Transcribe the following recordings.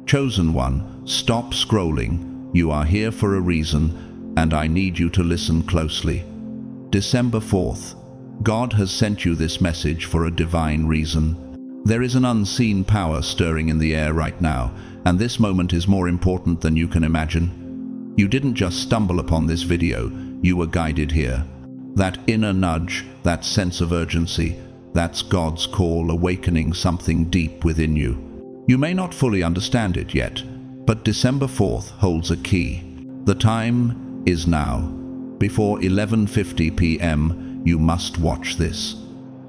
Chosen one, stop scrolling. You are here for a reason, and I need you to listen closely. December 4th. God has sent you this message for a divine reason. There is an unseen power stirring in the air right now, and this moment is more important than you can imagine. You didn't just stumble upon this video, you were guided here. That inner nudge, that sense of urgency, that's God's call awakening something deep within you. You may not fully understand it yet, but December 4th holds a key. The time is now. Before 11:50 p.m., you must watch this.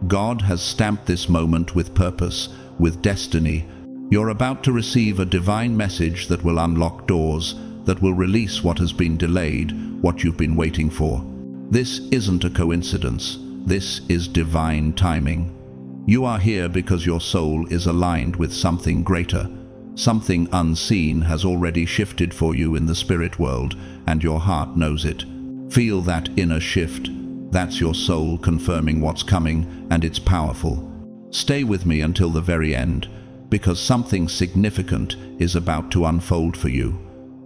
God has stamped this moment with purpose, with destiny. You're about to receive a divine message that will unlock doors, that will release what has been delayed, what you've been waiting for. This isn't a coincidence. This is divine timing. You are here because your soul is aligned with something greater. Something unseen has already shifted for you in the spirit world, and your heart knows it. Feel that inner shift. That's your soul confirming what's coming, and it's powerful. Stay with me until the very end, because something significant is about to unfold for you.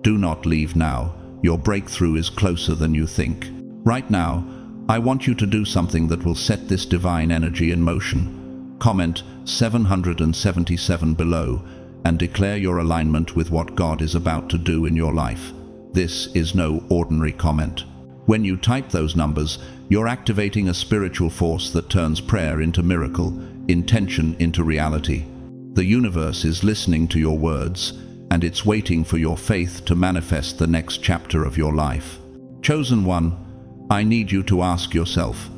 Do not leave now. Your breakthrough is closer than you think. Right now, I want you to do something that will set this divine energy in motion. Comment 777 below and declare your alignment with what God is about to do in your life. This is no ordinary comment. When you type those numbers, you're activating a spiritual force that turns prayer into miracle, intention into reality. The universe is listening to your words, and it's waiting for your faith to manifest the next chapter of your life. Chosen one, I need you to ask yourself,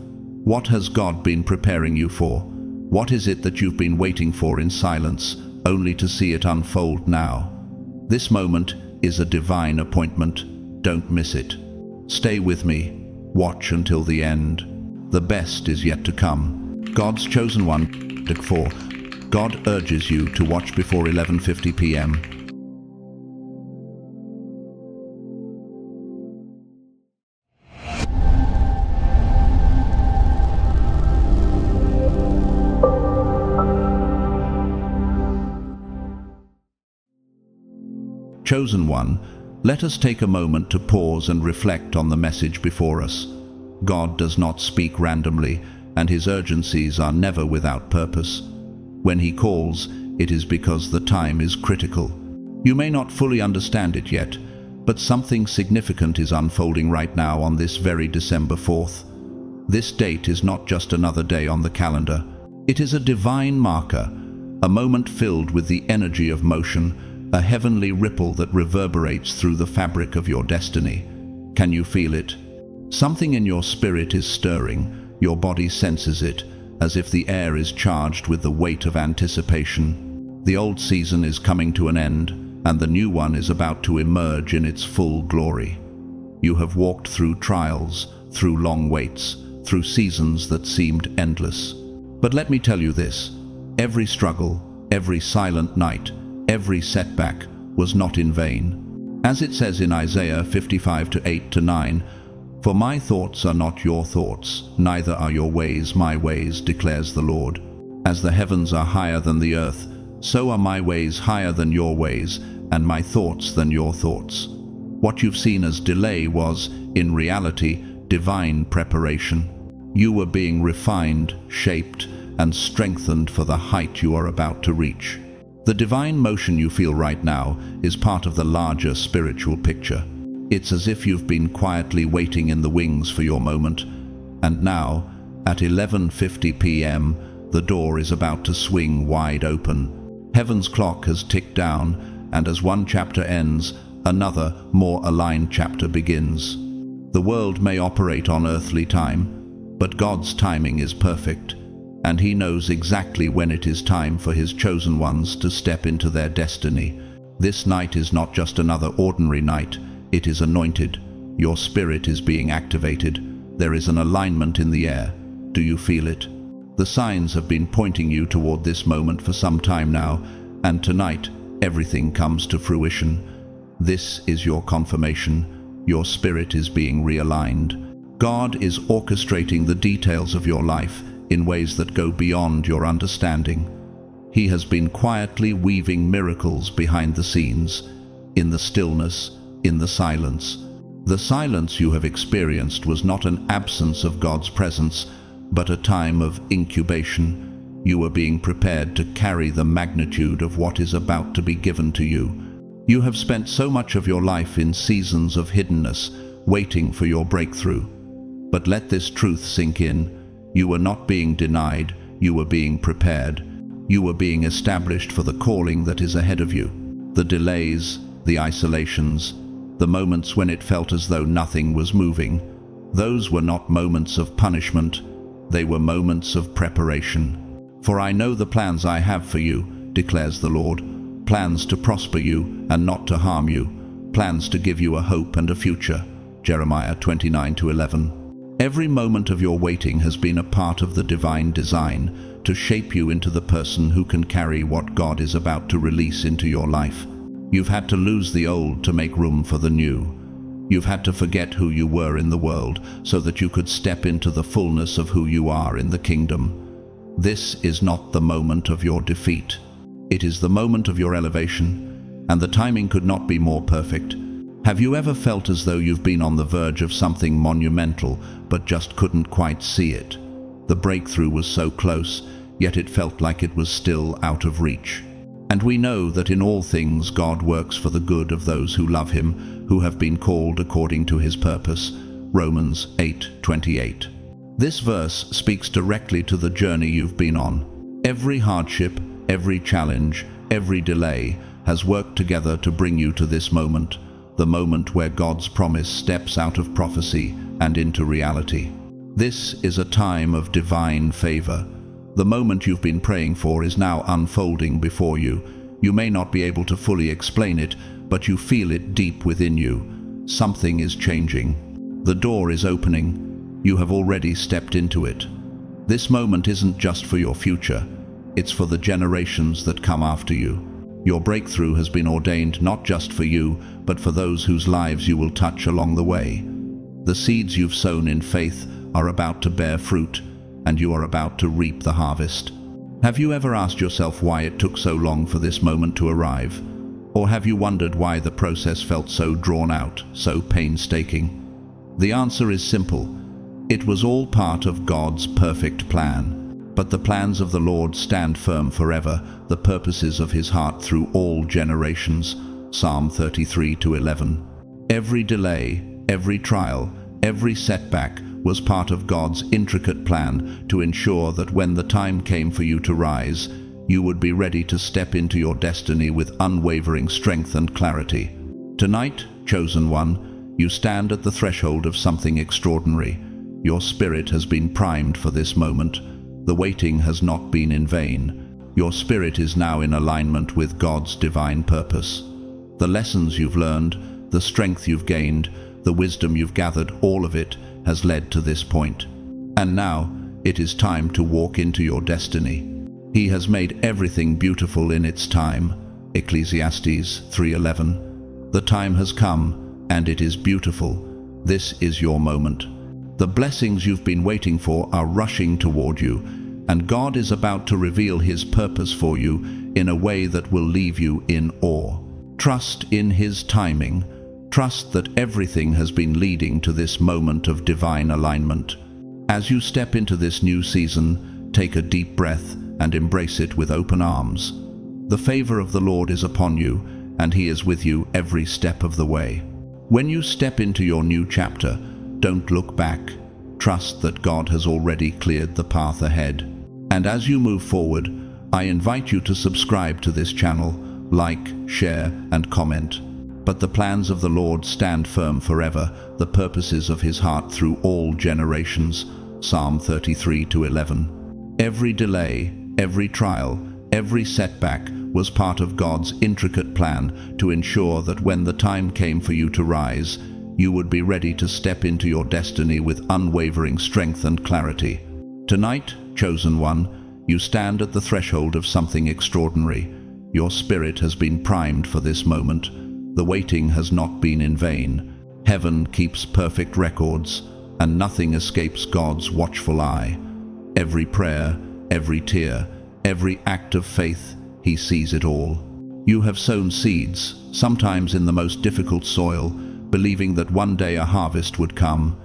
what has God been preparing you for? What is it that you've been waiting for in silence, only to see it unfold now? This moment is a divine appointment. Don't miss it. Stay with me. Watch until the end. The best is yet to come. God's chosen one. 4. God urges you to watch before 11:50 p.m. Chosen one, let us take a moment to pause and reflect on the message before us. God does not speak randomly, and his urgencies are never without purpose. When he calls, it is because the time is critical. You may not fully understand it yet, but something significant is unfolding right now on this very December 4th. This date is not just another day on the calendar. It is a divine marker, a moment filled with the energy of motion, a heavenly ripple that reverberates through the fabric of your destiny. Can you feel it? Something in your spirit is stirring. Your body senses it, as if the air is charged with the weight of anticipation. The old season is coming to an end, and the new one is about to emerge in its full glory. You have walked through trials, through long waits, through seasons that seemed endless. But let me tell you this, every struggle, every silent night, every setback was not in vain. As it says in Isaiah 55:8-9, "For my thoughts are not your thoughts, neither are your ways my ways, declares the Lord. As the heavens are higher than the earth, so are my ways higher than your ways, and my thoughts than your thoughts." What you've seen as delay was, in reality, divine preparation. You were being refined, shaped, and strengthened for the height you are about to reach. The divine motion you feel right now is part of the larger spiritual picture. It's as if you've been quietly waiting in the wings for your moment, and now, at 11:50 p.m., the door is about to swing wide open. Heaven's clock has ticked down, and as one chapter ends, another, more aligned chapter begins. The world may operate on earthly time, but God's timing is perfect, and he knows exactly when it is time for his chosen ones to step into their destiny. This night is not just another ordinary night, it is anointed. Your spirit is being activated. There is an alignment in the air. Do you feel it? The signs have been pointing you toward this moment for some time now, and tonight everything comes to fruition. This is your confirmation. Your spirit is being realigned. God is orchestrating the details of your life in ways that go beyond your understanding. He has been quietly weaving miracles behind the scenes, in the stillness, in the silence. The silence you have experienced was not an absence of God's presence, but a time of incubation. You were being prepared to carry the magnitude of what is about to be given to you. You have spent so much of your life in seasons of hiddenness, waiting for your breakthrough. But let this truth sink in. You were not being denied, you were being prepared. You were being established for the calling that is ahead of you. The delays, the isolations, the moments when it felt as though nothing was moving, those were not moments of punishment, they were moments of preparation. For I know the plans I have for you, declares the Lord, plans to prosper you and not to harm you, plans to give you a hope and a future. Jeremiah 29:11. Every moment of your waiting has been a part of the divine design to shape you into the person who can carry what God is about to release into your life. You've had to lose the old to make room for the new. You've had to forget who you were in the world so that you could step into the fullness of who you are in the kingdom. This is not the moment of your defeat. It is the moment of your elevation, and the timing could not be more perfect. Have you ever felt as though you've been on the verge of something monumental, but just couldn't quite see it? The breakthrough was so close, yet it felt like it was still out of reach. And we know that in all things God works for the good of those who love Him, who have been called according to His purpose. Romans 8:28. This verse speaks directly to the journey you've been on. Every hardship, every challenge, every delay has worked together to bring you to this moment, the moment where God's promise steps out of prophecy and into reality. This is a time of divine favor. The moment you've been praying for is now unfolding before you. You may not be able to fully explain it, but you feel it deep within you. Something is changing. The door is opening. You have already stepped into it. This moment isn't just for your future. It's for the generations that come after you. Your breakthrough has been ordained not just for you, but for those whose lives you will touch along the way. The seeds you've sown in faith are about to bear fruit, and you are about to reap the harvest. Have you ever asked yourself why it took so long for this moment to arrive? Or have you wondered why the process felt so drawn out, so painstaking? The answer is simple. It was all part of God's perfect plan. But the plans of the Lord stand firm forever, the purposes of His heart through all generations. Psalm 33:11. Every delay, every trial, every setback was part of God's intricate plan to ensure that when the time came for you to rise, you would be ready to step into your destiny with unwavering strength and clarity. Tonight, chosen one, you stand at the threshold of something extraordinary. Your spirit has been primed for this moment. The waiting has not been in vain. Your spirit is now in alignment with God's divine purpose. The lessons you've learned, the strength you've gained, the wisdom you've gathered, all of it has led to this point. And now, it is time to walk into your destiny. He has made everything beautiful in its time. Ecclesiastes 3:11. The time has come, and it is beautiful. This is your moment. The blessings you've been waiting for are rushing toward you, and God is about to reveal His purpose for you in a way that will leave you in awe. Trust in His timing. Trust that everything has been leading to this moment of divine alignment. As you step into this new season, take a deep breath and embrace it with open arms. The favor of the Lord is upon you, and He is with you every step of the way. When you step into your new chapter, don't look back. Trust that God has already cleared the path ahead. And as you move forward, I invite you to subscribe to this channel, like, share, and comment. But the plans of the Lord stand firm forever, the purposes of His heart through all generations. Psalm 33:11. Every delay, every trial, every setback was part of God's intricate plan to ensure that when the time came for you to rise, you would be ready to step into your destiny with unwavering strength and clarity. Tonight, chosen one, you stand at the threshold of something extraordinary. Your spirit has been primed for this moment. The waiting has not been in vain. Heaven keeps perfect records, and nothing escapes God's watchful eye. Every prayer, every tear, every act of faith. He sees it all. You have sown seeds, sometimes in the most difficult soil, believing that one day a harvest would come.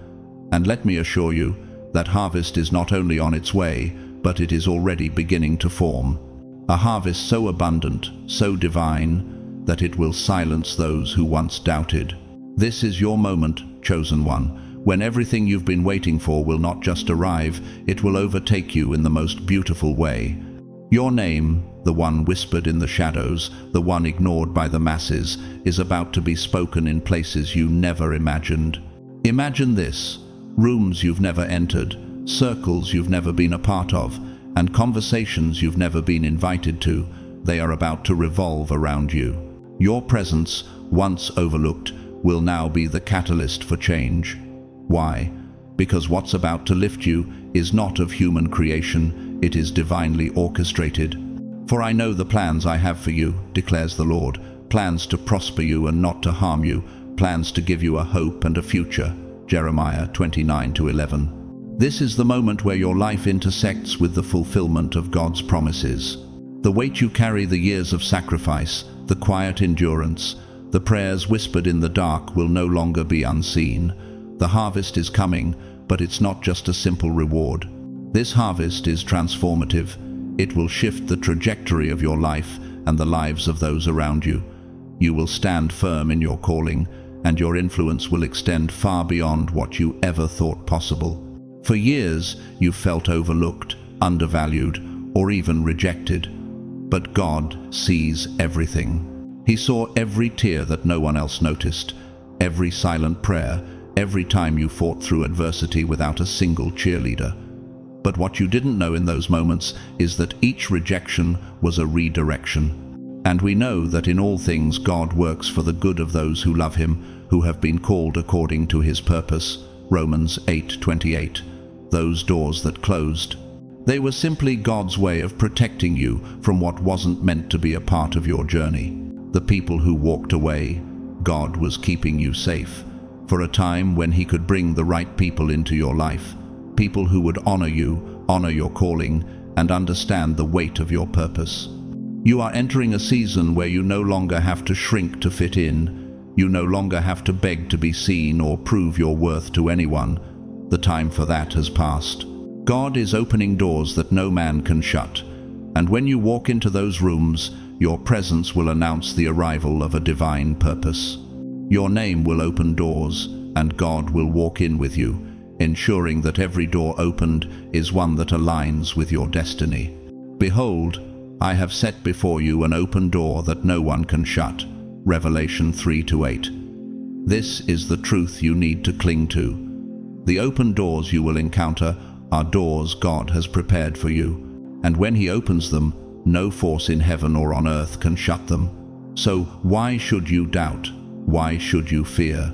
And let me assure you, that harvest is not only on its way, but it is already beginning to form. A harvest so abundant, so divine, that it will silence those who once doubted. This is your moment, chosen one, when everything you've been waiting for will not just arrive, it will overtake you in the most beautiful way. Your name, the one whispered in the shadows, the one ignored by the masses, is about to be spoken in places you never imagined. Imagine this: rooms you've never entered, circles you've never been a part of, and conversations you've never been invited to. They are about to revolve around you. Your presence, once overlooked, will now be the catalyst for change. Why? Because what's about to lift you is not of human creation, it is divinely orchestrated. For I know the plans I have for you, declares the Lord, plans to prosper you and not to harm you, plans to give you a hope and a future. Jeremiah 29:11. This is the moment where your life intersects with the fulfillment of God's promises. The weight you carry, the years of sacrifice, the quiet endurance, the prayers whispered in the dark will no longer be unseen. The harvest is coming, but it's not just a simple reward. This harvest is transformative. It will shift the trajectory of your life and the lives of those around you. You will stand firm in your calling, and your influence will extend far beyond what you ever thought possible. For years, you felt overlooked, undervalued, or even rejected. But God sees everything. He saw every tear that no one else noticed, every silent prayer, every time you fought through adversity without a single cheerleader. But what you didn't know in those moments is that each rejection was a redirection. And we know that in all things God works for the good of those who love Him, who have been called according to His purpose. Romans 8:28. Those doors that closed, they were simply God's way of protecting you from what wasn't meant to be a part of your journey. The people who walked away, God was keeping you safe for a time when He could bring the right people into your life, people who would honor you, honor your calling, and understand the weight of your purpose. You are entering a season where you no longer have to shrink to fit in. You no longer have to beg to be seen or prove your worth to anyone. The time for that has passed. God is opening doors that no man can shut. And when you walk into those rooms, your presence will announce the arrival of a divine purpose. Your name will open doors, and God will walk in with you, ensuring that every door opened is one that aligns with your destiny. Behold, I have set before you an open door that no one can shut. Revelation 3:8. This is the truth you need to cling to. The open doors you will encounter are doors God has prepared for you, and when He opens them, no force in heaven or on earth can shut them. So why should you doubt? Why should you fear?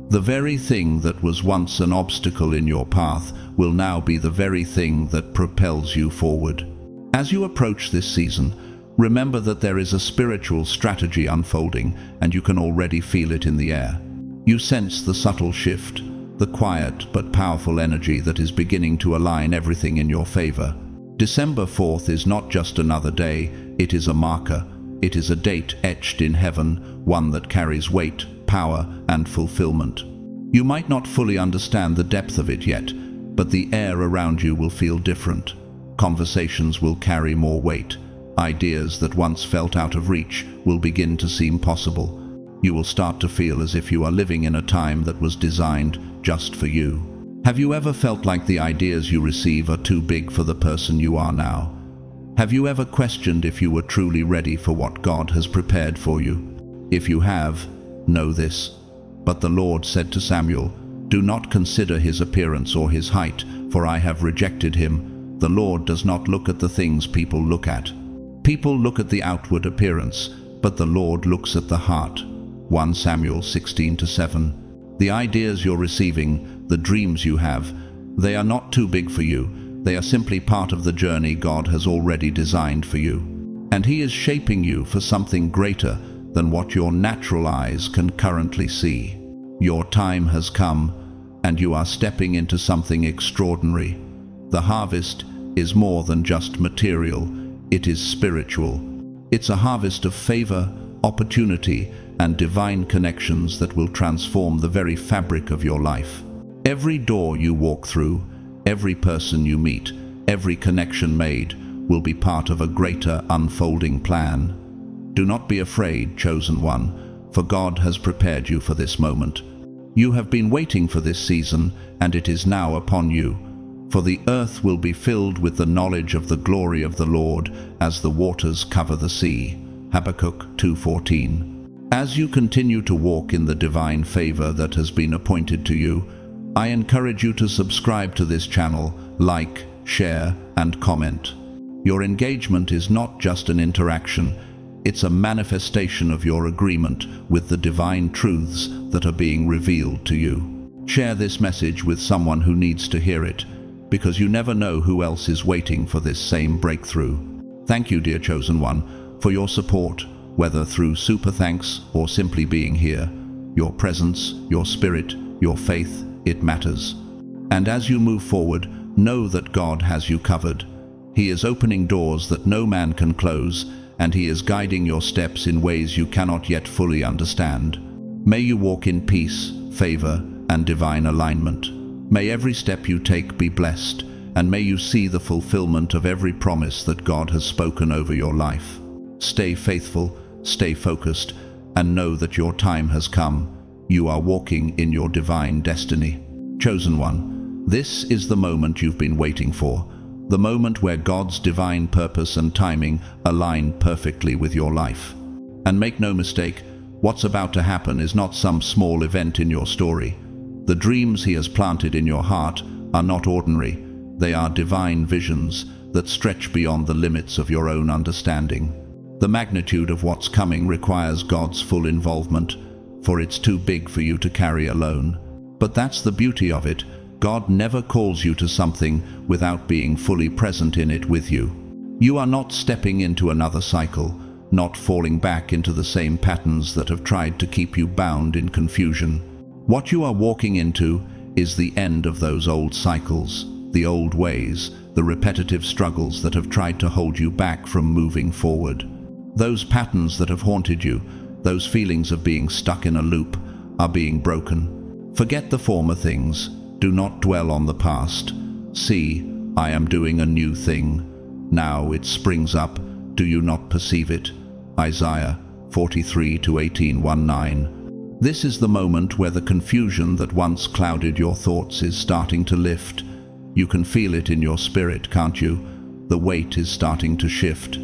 The very thing that was once an obstacle in your path will now be the very thing that propels you forward. As you approach this season, remember that there is a spiritual strategy unfolding, and you can already feel it in the air. You sense the subtle shift, the quiet but powerful energy that is beginning to align everything in your favor. December 4th is not just another day, it is a marker. It is a date etched in heaven, one that carries weight, power, and fulfillment. You might not fully understand the depth of it yet, but the air around you will feel different. Conversations will carry more weight. Ideas that once felt out of reach will begin to seem possible. You will start to feel as if you are living in a time that was designed just for you. Have you ever felt like the ideas you receive are too big for the person you are now? Have you ever questioned if you were truly ready for what God has prepared for you? If you have, know this. But the Lord said to Samuel, "Do not consider his appearance or his height, for I have rejected him." The Lord does not look at the things people look at. People look at the outward appearance, but the Lord looks at the heart. 1 Samuel 16:7. The ideas you're receiving, the dreams you have, they are not too big for you. They are simply part of the journey God has already designed for you. And He is shaping you for something greater than what your natural eyes can currently see. Your time has come, and you are stepping into something extraordinary. The harvest is more than just material. It is spiritual. It's a harvest of favor, opportunity, and divine connections that will transform the very fabric of your life. Every door you walk through, every person you meet, every connection made will be part of a greater unfolding plan. Do not be afraid, chosen one, for God has prepared you for this moment. You have been waiting for this season, and it is now upon you. For the earth will be filled with the knowledge of the glory of the Lord as the waters cover the sea. Habakkuk 2:14. As you continue to walk in the divine favor that has been appointed to you, I encourage you to subscribe to this channel, like, share, and comment. Your engagement is not just an interaction, it's a manifestation of your agreement with the divine truths that are being revealed to you. Share this message with someone who needs to hear it, because you never know who else is waiting for this same breakthrough. Thank you, dear chosen one, for your support, whether through super thanks or simply being here. Your presence, your spirit, your faith, it matters. And as you move forward, know that God has you covered. He is opening doors that no man can close, and He is guiding your steps in ways you cannot yet fully understand. May you walk in peace, favor, and divine alignment. May every step you take be blessed, and may you see the fulfillment of every promise that God has spoken over your life. Stay faithful, stay focused, and know that your time has come. You are walking in your divine destiny. Chosen one, this is the moment you've been waiting for. The moment where God's divine purpose and timing align perfectly with your life. And make no mistake, what's about to happen is not some small event in your story. The dreams He has planted in your heart are not ordinary. They are divine visions that stretch beyond the limits of your own understanding. The magnitude of what's coming requires God's full involvement, for it's too big for you to carry alone. But that's the beauty of it. God never calls you to something without being fully present in it with you. You are not stepping into another cycle, not falling back into the same patterns that have tried to keep you bound in confusion. What you are walking into is the end of those old cycles, the old ways, the repetitive struggles that have tried to hold you back from moving forward. Those patterns that have haunted you, those feelings of being stuck in a loop, are being broken. Forget the former things. Do not dwell on the past. See, I am doing a new thing. Now it springs up. Do you not perceive it? Isaiah 43:18-19. This is the moment where the confusion that once clouded your thoughts is starting to lift. You can feel it in your spirit, can't you? The weight is starting to shift.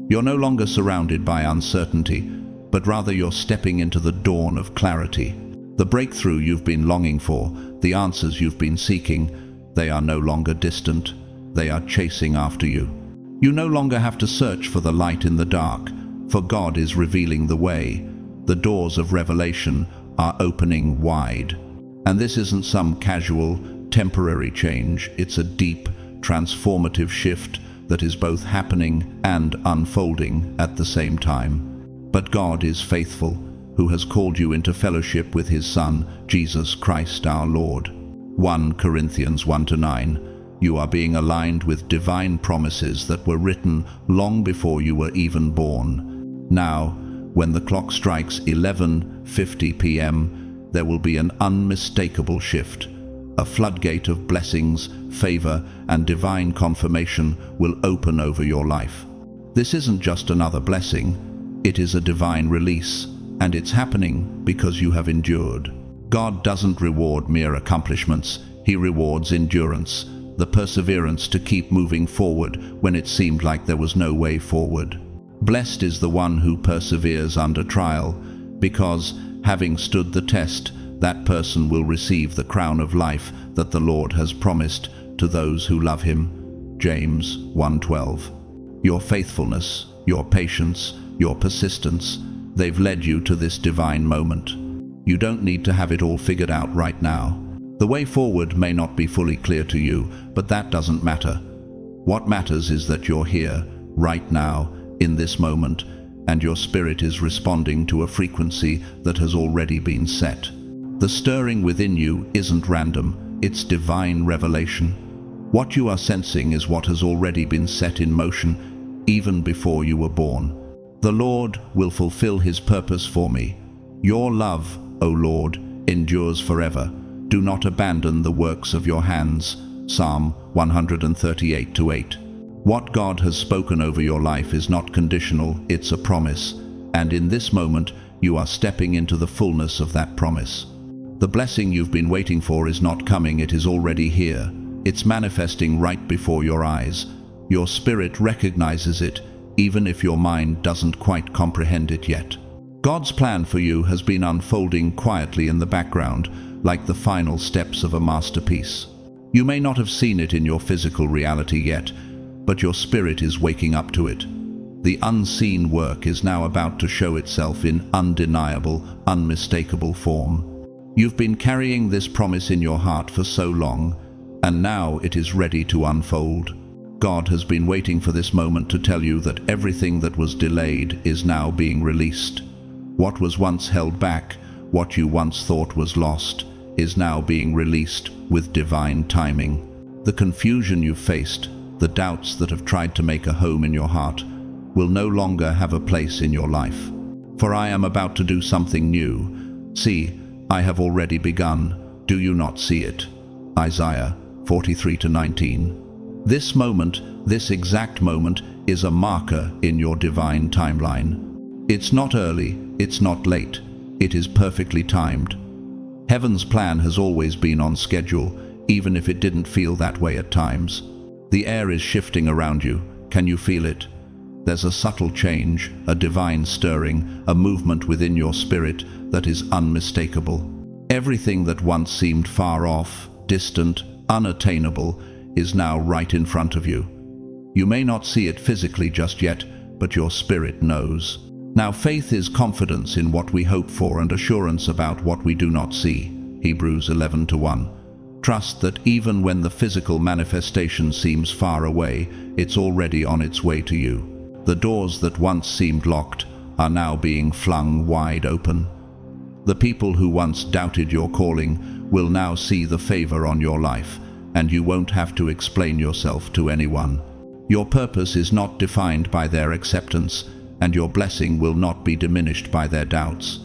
You're no longer surrounded by uncertainty, but rather you're stepping into the dawn of clarity. The breakthrough you've been longing for, the answers you've been seeking, they are no longer distant. They are chasing after you. You no longer have to search for the light in the dark, for God is revealing the way. The doors of revelation are opening wide. And this isn't some casual, temporary change. It's a deep, transformative shift that is both happening and unfolding at the same time. But God is faithful, who has called you into fellowship with His Son, Jesus Christ our Lord. 1 Corinthians 1-9. You are being aligned with divine promises that were written long before you were even born. Now, when the clock strikes 11:50 p.m., there will be an unmistakable shift. A floodgate of blessings, favor, and divine confirmation will open over your life. This isn't just another blessing, it is a divine release. And it's happening because you have endured. God doesn't reward mere accomplishments. He rewards endurance, the perseverance to keep moving forward when it seemed like there was no way forward. Blessed is the one who perseveres under trial, because, having stood the test, that person will receive the crown of life that the Lord has promised to those who love Him. James 1:12. Your faithfulness, your patience, your persistence, they've led you to this divine moment. You don't need to have it all figured out right now. The way forward may not be fully clear to you, but that doesn't matter. What matters is that you're here, right now, in this moment, and your spirit is responding to a frequency that has already been set. The stirring within you isn't random, it's divine revelation. What you are sensing is what has already been set in motion. even before you were born. The Lord will fulfill his purpose for me. Your love, O Lord, endures forever. Do not abandon the works of your hands. Psalm 138:8. What God has spoken over your life is not conditional, it's a promise. And in this moment, you are stepping into the fullness of that promise. The blessing you've been waiting for is not coming, it is already here. It's manifesting right before your eyes. Your spirit recognizes it, even if your mind doesn't quite comprehend it yet. God's plan for you has been unfolding quietly in the background, like the final steps of a masterpiece. You may not have seen it in your physical reality yet, but your spirit is waking up to it. The unseen work is now about to show itself in undeniable, unmistakable form. You've been carrying this promise in your heart for so long, and now it is ready to unfold. God has been waiting for this moment to tell you that everything that was delayed is now being released. What was once held back, what you once thought was lost, is now being released with divine timing. The confusion you faced, the doubts that have tried to make a home in your heart, will no longer have a place in your life. For I am about to do something new. See, I have already begun. Do you not see it? Isaiah 43:19. This moment, this exact moment, is a marker in your divine timeline. It's not early, it's not late, it is perfectly timed. Heaven's plan has always been on schedule, even if it didn't feel that way at times. The air is shifting around you. Can you feel it? There's a subtle change, a divine stirring, a movement within your spirit that is unmistakable. Everything that once seemed far off, distant, unattainable, is now right in front of you. You may not see it physically just yet, but your spirit knows. Now faith is confidence in what we hope for and assurance about what we do not see. Hebrews 11:1. Trust that even when the physical manifestation seems far away, it's already on its way to you. The doors that once seemed locked are now being flung wide open. The people who once doubted your calling will now see the favor on your life, and you won't have to explain yourself to anyone. Your purpose is not defined by their acceptance, and your blessing will not be diminished by their doubts.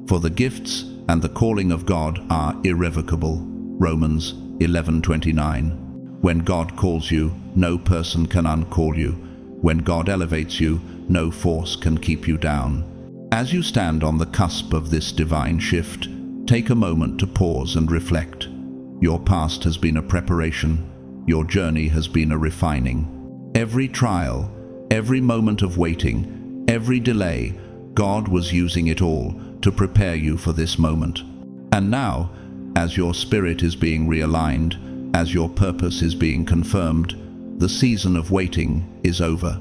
For the gifts and the calling of God are irrevocable. Romans 11:29. When God calls you, no person can uncall you. When God elevates you, no force can keep you down. As you stand on the cusp of this divine shift, take a moment to pause and reflect. Your past has been a preparation. Your journey has been a refining. Every trial, every moment of waiting, every delay, God was using it all to prepare you for this moment. And now, as your spirit is being realigned, as your purpose is being confirmed, the season of waiting is over.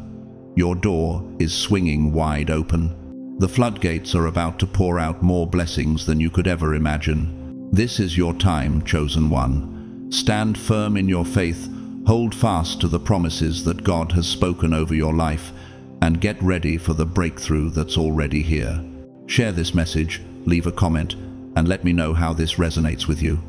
Your door is swinging wide open. The floodgates are about to pour out more blessings than you could ever imagine. This is your time, chosen one. Stand firm in your faith, hold fast to the promises that God has spoken over your life, and get ready for the breakthrough that's already here. Share this message, leave a comment, and let me know how this resonates with you.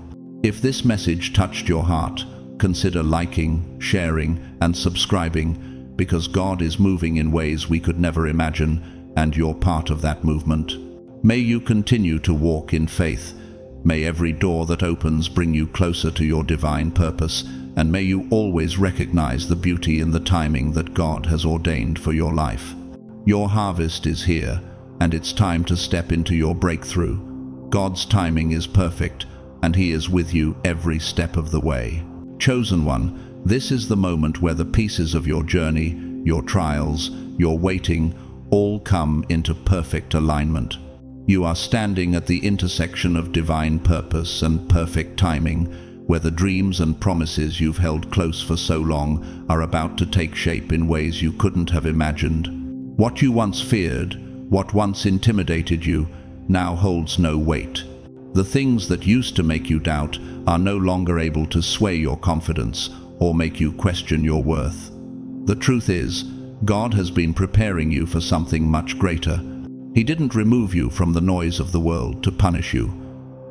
If this message touched your heart, consider liking, sharing, and subscribing, because God is moving in ways we could never imagine, and you're part of that movement. May you continue to walk in faith. May every door that opens bring you closer to your divine purpose, and may you always recognize the beauty in the timing that God has ordained for your life. Your harvest is here, and it's time to step into your breakthrough. God's timing is perfect, and He is with you every step of the way. Chosen one, this is the moment where the pieces of your journey, your trials, your waiting, all come into perfect alignment. You are standing at the intersection of divine purpose and perfect timing, where the dreams and promises you've held close for so long are about to take shape in ways you couldn't have imagined. What you once feared, what once intimidated you, now holds no weight. The things that used to make you doubt are no longer able to sway your confidence or make you question your worth. The truth is, God has been preparing you for something much greater. He didn't remove you from the noise of the world to punish you.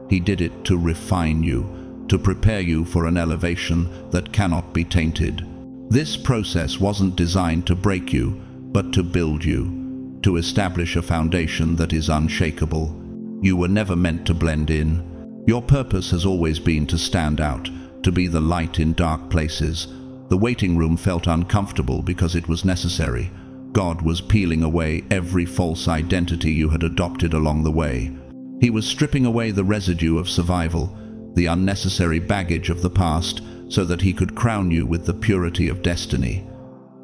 He did it to refine you, to prepare you for an elevation that cannot be tainted. This process wasn't designed to break you, but to build you, to establish a foundation that is unshakable. You were never meant to blend in. Your purpose has always been to stand out, to be the light in dark places. The waiting room felt uncomfortable because it was necessary. God was peeling away every false identity you had adopted along the way. He was stripping away the residue of survival, the unnecessary baggage of the past, so that he could crown you with the purity of destiny.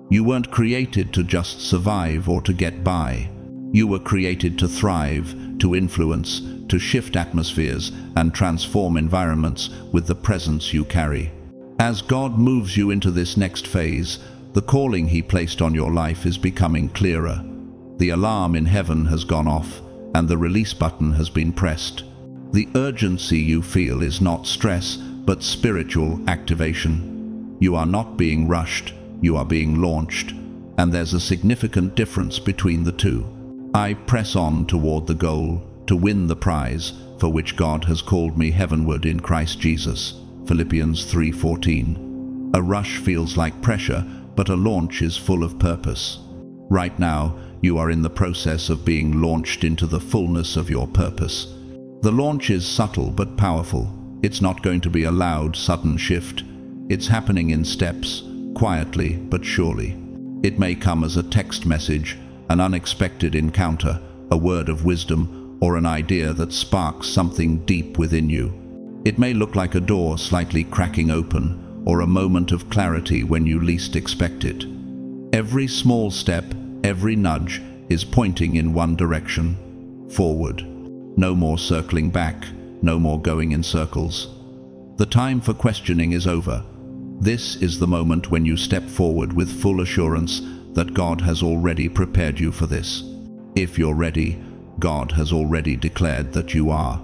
You weren't created to just survive or to get by. You were created to thrive, to influence, to shift atmospheres and transform environments with the presence you carry. As God moves you into this next phase, the calling he placed on your life is becoming clearer. The alarm in heaven has gone off, and the release button has been pressed. The urgency you feel is not stress, but spiritual activation. You are not being rushed, you are being launched, and there's a significant difference between the two. I press on toward the goal, to win the prize for which God has called me heavenward in Christ Jesus. Philippians 3:14. A rush feels like pressure, but a launch is full of purpose. Right now, you are in the process of being launched into the fullness of your purpose. The launch is subtle but powerful. It's not going to be a loud, sudden shift. It's happening in steps, quietly but surely. It may come as a text message, an unexpected encounter, a word of wisdom, or an idea that sparks something deep within you. It may look like a door slightly cracking open, or a moment of clarity when you least expect it. Every small step, every nudge, is pointing in one direction: forward. No more circling back, no more going in circles. The time for questioning is over. This is the moment when you step forward with full assurance that God has already prepared you for this. If you're ready, God has already declared that you are.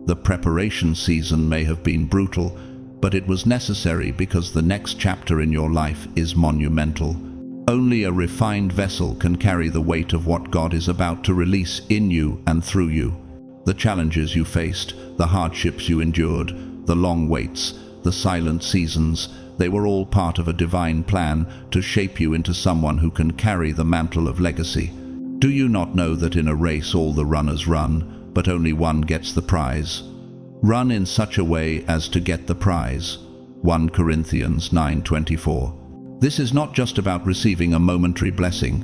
The preparation season may have been brutal, but it was necessary because the next chapter in your life is monumental. Only a refined vessel can carry the weight of what God is about to release in you and through you. The challenges you faced, the hardships you endured, the long waits, the silent seasons, they were all part of a divine plan to shape you into someone who can carry the mantle of legacy. Do you not know that in a race all the runners run, but only one gets the prize? Run in such a way as to get the prize. 1 Corinthians 9:24. This is not just about receiving a momentary blessing.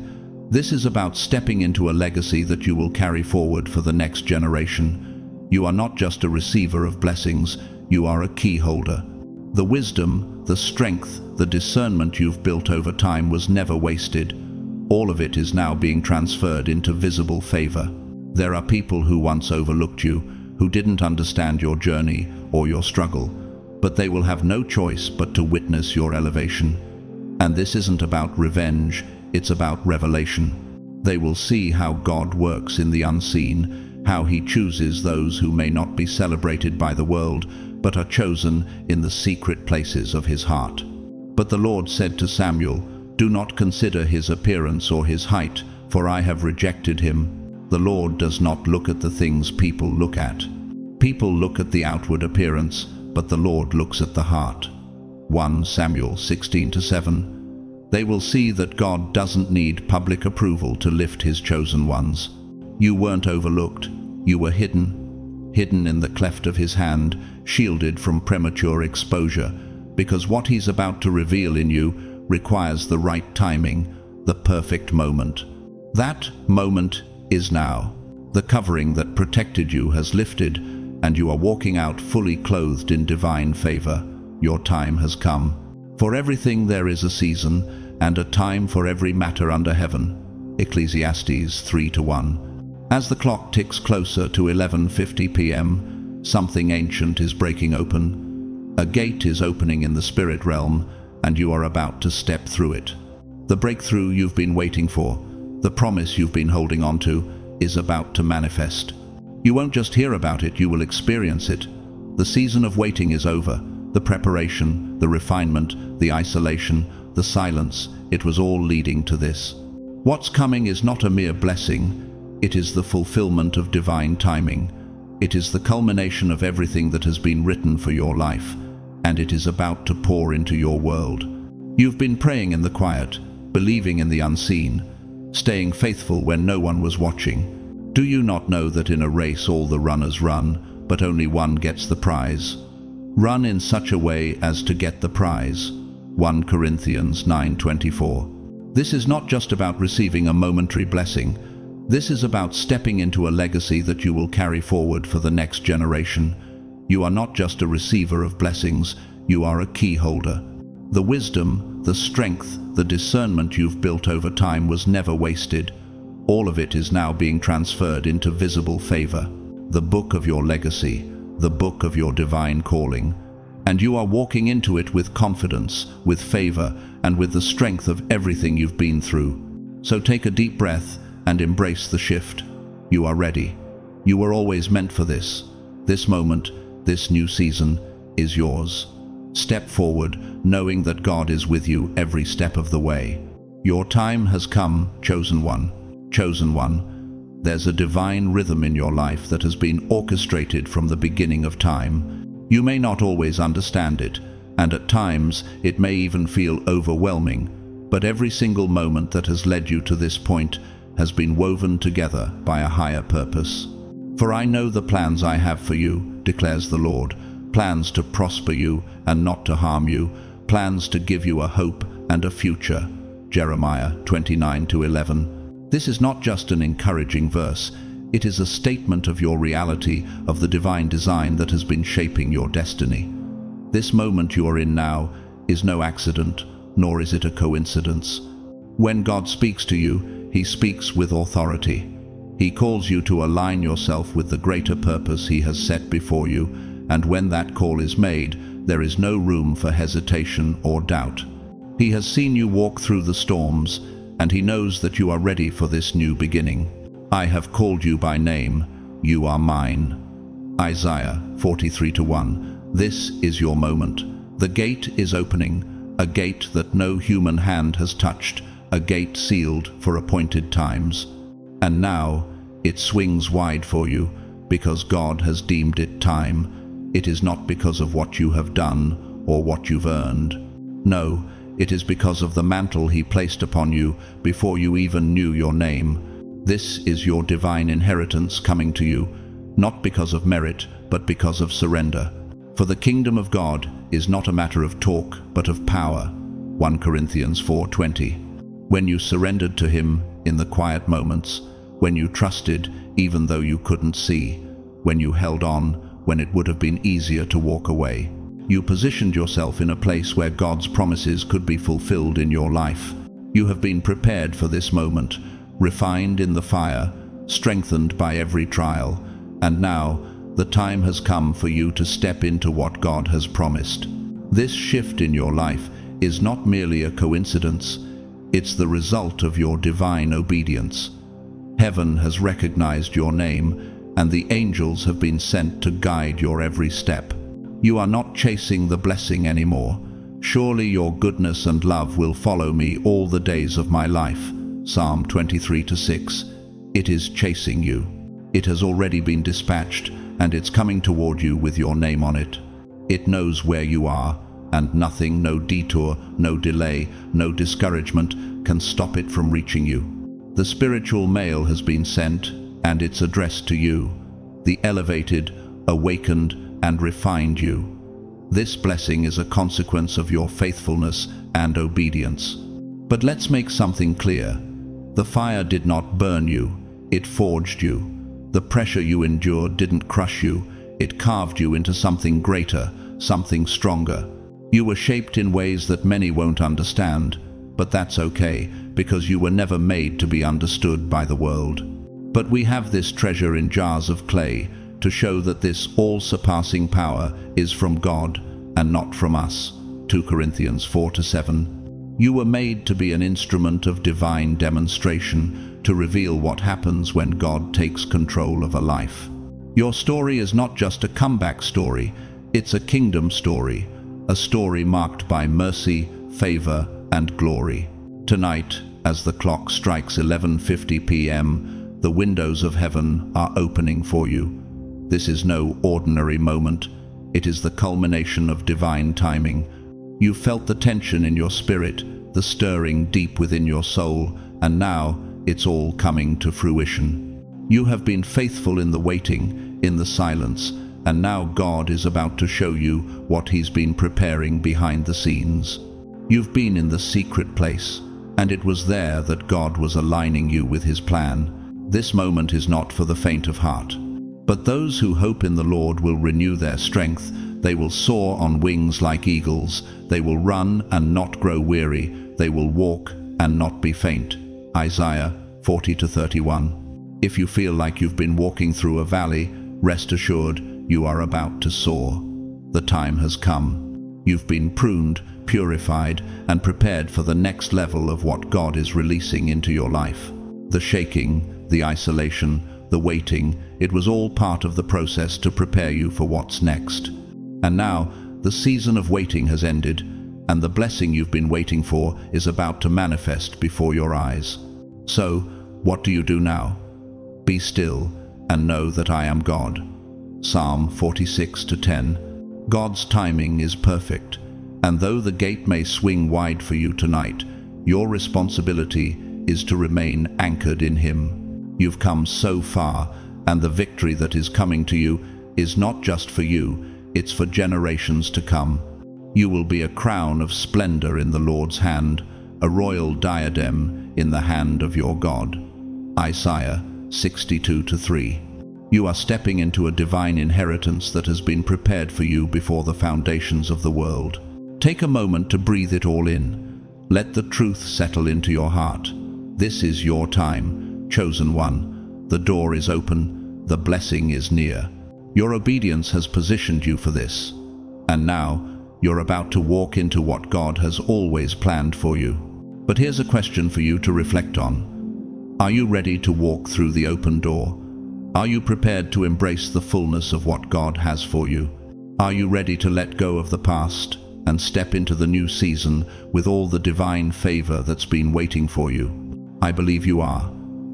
This is about stepping into a legacy that you will carry forward for the next generation. You are not just a receiver of blessings, you are a key holder. The wisdom, the strength, the discernment you've built over time was never wasted. All of it is now being transferred into visible favor. There are people who once overlooked you, who didn't understand your journey or your struggle, but they will have no choice but to witness your elevation. And this isn't about revenge, it's about revelation. They will see how God works in the unseen, how he chooses those who may not be celebrated by the world, but are chosen in the secret places of his heart. But the Lord said to Samuel, "Do not consider his appearance or his height, for I have rejected him." The Lord does not look at the things people look at. People look at the outward appearance, but the Lord looks at the heart. 1 Samuel 16:7. They will see that God doesn't need public approval to lift his chosen ones. You weren't overlooked, you were hidden in the cleft of his hand, shielded from premature exposure, because what he's about to reveal in you requires the right timing, the perfect moment. That moment is now. The covering that protected you has lifted, and you are walking out fully clothed in divine favor. Your time has come. For everything there is a season, and a time for every matter under heaven. Ecclesiastes 3:1. As the clock ticks closer to 11:50 p.m., something ancient is breaking open. A gate is opening in the spirit realm, and you are about to step through it. The breakthrough you've been waiting for, the promise you've been holding on to, is about to manifest. You won't just hear about it, you will experience it. The season of waiting is over. The preparation, the refinement, the isolation, the silence, it was all leading to this. What's coming is not a mere blessing, it is the fulfillment of divine timing. It is the culmination of everything that has been written for your life, and it is about to pour into your world. You've been praying in the quiet, believing in the unseen, staying faithful when no one was watching. Do you not know that in a race all the runners run, but only one gets the prize? Run in such a way as to get the prize. 1 Corinthians 9:24. This is not just about receiving a momentary blessing. This is about stepping into a legacy that you will carry forward for the next generation. You are not just a receiver of blessings, you are a key holder. The wisdom, the strength, the discernment you've built over time was never wasted. All of it is now being transferred into visible favor. The book of your legacy, the book of your divine calling. And you are walking into it with confidence, with favor, and with the strength of everything you've been through. So take a deep breath and embrace the shift. You are ready. You were always meant for this. This moment, this new season, is yours. Step forward, knowing that God is with you every step of the way. Your time has come, chosen one. Chosen one. There's a divine rhythm in your life that has been orchestrated from the beginning of time. You may not always understand it, and at times it may even feel overwhelming, but every single moment that has led you to this point has been woven together by a higher purpose. For I know the plans I have for you, declares the Lord, plans to prosper you and not to harm you, plans to give you a hope and a future. Jeremiah 29:11. This is not just an encouraging verse, it is a statement of your reality, of the divine design that has been shaping your destiny. This moment you are in now is no accident, nor is it a coincidence. When God speaks to you, He speaks with authority. He calls you to align yourself with the greater purpose He has set before you, and when that call is made, there is no room for hesitation or doubt. He has seen you walk through the storms, and He knows that you are ready for this new beginning. I have called you by name, you are mine. Isaiah 43:1. This is your moment. The gate is opening, a gate that no human hand has touched, a gate sealed for appointed times. And now it swings wide for you, because God has deemed it time. It is not because of what you have done or what you've earned. No, it is because of the mantle He placed upon you before you even knew your name. This is your divine inheritance coming to you, not because of merit, but because of surrender. For the kingdom of God is not a matter of talk, but of power. 1 Corinthians 4:20. When you surrendered to Him in the quiet moments, when you trusted even though you couldn't see, when you held on when it would have been easier to walk away, you positioned yourself in a place where God's promises could be fulfilled in your life. You have been prepared for this moment, refined in the fire, strengthened by every trial, and now the time has come for you to step into what God has promised. This shift in your life is not merely a coincidence, it's the result of your divine obedience. Heaven has recognized your name, and the angels have been sent to guide your every step. You are not chasing the blessing anymore. Surely your goodness and love will follow me all the days of my life. Psalm 23:6. It is chasing you. It has already been dispatched, and it's coming toward you with your name on it. It knows where you are, and nothing, no detour, no delay, no discouragement can stop it from reaching you. The spiritual mail has been sent, and it's addressed to you, the elevated, awakened, and refined you. This blessing is a consequence of your faithfulness and obedience. But let's make something clear. The fire did not burn you, it forged you. The pressure you endured didn't crush you, it carved you into something greater, something stronger. You were shaped in ways that many won't understand, but that's okay, because you were never made to be understood by the world. But we have this treasure in jars of clay to show that this all-surpassing power is from God and not from us. 2 Corinthians 4:7. You were made to be an instrument of divine demonstration, to reveal what happens when God takes control of a life. Your story is not just a comeback story, it's a kingdom story, a story marked by mercy, favor, and glory. Tonight, as the clock strikes 11:50 p.m., the windows of heaven are opening for you. This is no ordinary moment. It is the culmination of divine timing. You felt the tension in your spirit, the stirring deep within your soul, and now it's all coming to fruition. You have been faithful in the waiting, in the silence, and now God is about to show you what He's been preparing behind the scenes. You've been in the secret place, and it was there that God was aligning you with His plan. This moment is not for the faint of heart. But those who hope in the Lord will renew their strength. They will soar on wings like eagles. They will run and not grow weary. They will walk and not be faint. Isaiah 40-31. If you feel like you've been walking through a valley, rest assured you are about to soar. The time has come. You've been pruned, purified, and prepared for the next level of what God is releasing into your life. The shaking, the isolation, the waiting, it was all part of the process to prepare you for what's next. And now, the season of waiting has ended, and the blessing you've been waiting for is about to manifest before your eyes. So, what do you do now? Be still and know that I am God. Psalm 46-10. God's timing is perfect, and though the gate may swing wide for you tonight, your responsibility is to remain anchored in Him. You've come so far, and the victory that is coming to you is not just for you, it's for generations to come. You will be a crown of splendor in the Lord's hand, a royal diadem in the hand of your God. Isaiah 62-3. You are stepping into a divine inheritance that has been prepared for you before the foundations of the world. Take a moment to breathe it all in. Let the truth settle into your heart. This is your time, chosen one. The door is open, the blessing is near. Your obedience has positioned you for this. And now, you're about to walk into what God has always planned for you. But here's a question for you to reflect on. Are you ready to walk through the open door? Are you prepared to embrace the fullness of what God has for you? Are you ready to let go of the past and step into the new season with all the divine favor that's been waiting for you? I believe you are.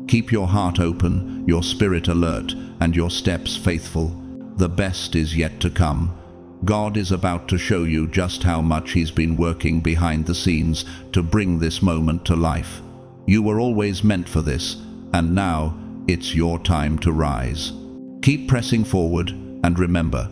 Keep your heart open, your spirit alert, and your steps faithful. The best is yet to come. God is about to show you just how much He's been working behind the scenes to bring this moment to life. You were always meant for this, and now it's your time to rise. Keep pressing forward, and remember,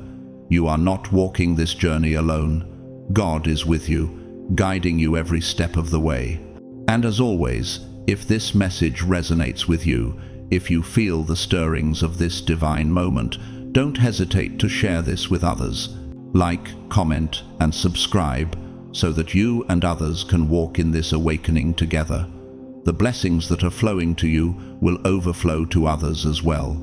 you are not walking this journey alone. God is with you, guiding you every step of the way. And as always, if this message resonates with you, if you feel the stirrings of this divine moment, don't hesitate to share this with others. Like, comment, and subscribe so that you and others can walk in this awakening together. The blessings that are flowing to you will overflow to others as well.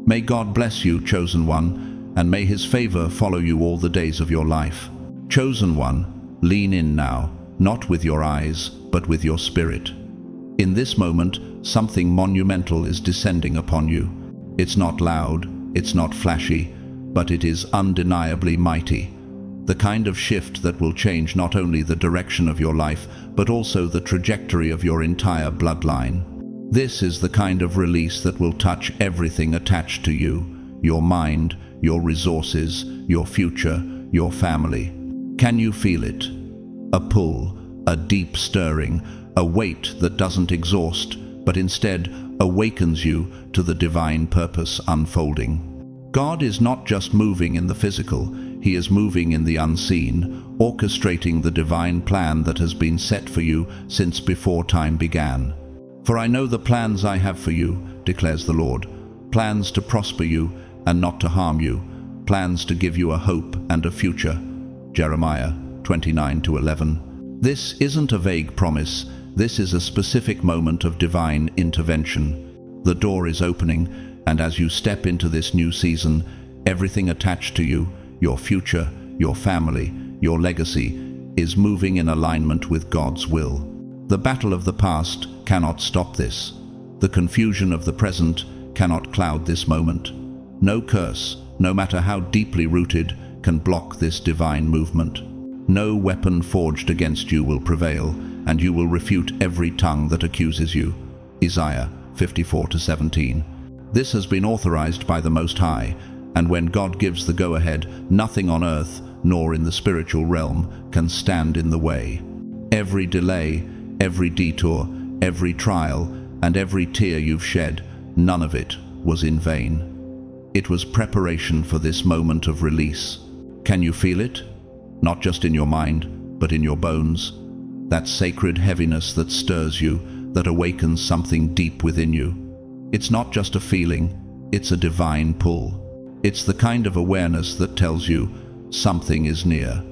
May God bless you, chosen one, and may His favor follow you all the days of your life. Chosen one, lean in now, not with your eyes, but with your spirit. In this moment, something monumental is descending upon you. It's not loud, it's not flashy, but it is undeniably mighty. The kind of shift that will change not only the direction of your life, but also the trajectory of your entire bloodline. This is the kind of release that will touch everything attached to you, your mind, your resources, your future, your family. Can you feel it? A pull, a deep stirring, a weight that doesn't exhaust, but instead awakens you to the divine purpose unfolding. God is not just moving in the physical, He is moving in the unseen, orchestrating the divine plan that has been set for you since before time began. For I know the plans I have for you, declares the Lord, plans to prosper you and not to harm you, plans to give you a hope and a future. Jeremiah 29-11. This isn't a vague promise, this is a specific moment of divine intervention. The door is opening, and as you step into this new season, everything attached to you, your future, your family, your legacy, is moving in alignment with God's will. The battle of the past cannot stop this. The confusion of the present cannot cloud this moment. No curse, no matter how deeply rooted, can block this divine movement. No weapon forged against you will prevail, and you will refute every tongue that accuses you. Isaiah 54-17. This has been authorized by the Most High, and when God gives the go-ahead, nothing on earth, nor in the spiritual realm, can stand in the way. Every delay, every detour, every trial, and every tear you've shed, none of it was in vain. It was preparation for this moment of release. Can you feel it? Not just in your mind, but in your bones. That sacred heaviness that stirs you, that awakens something deep within you. It's not just a feeling, it's a divine pull. It's the kind of awareness that tells you something is near.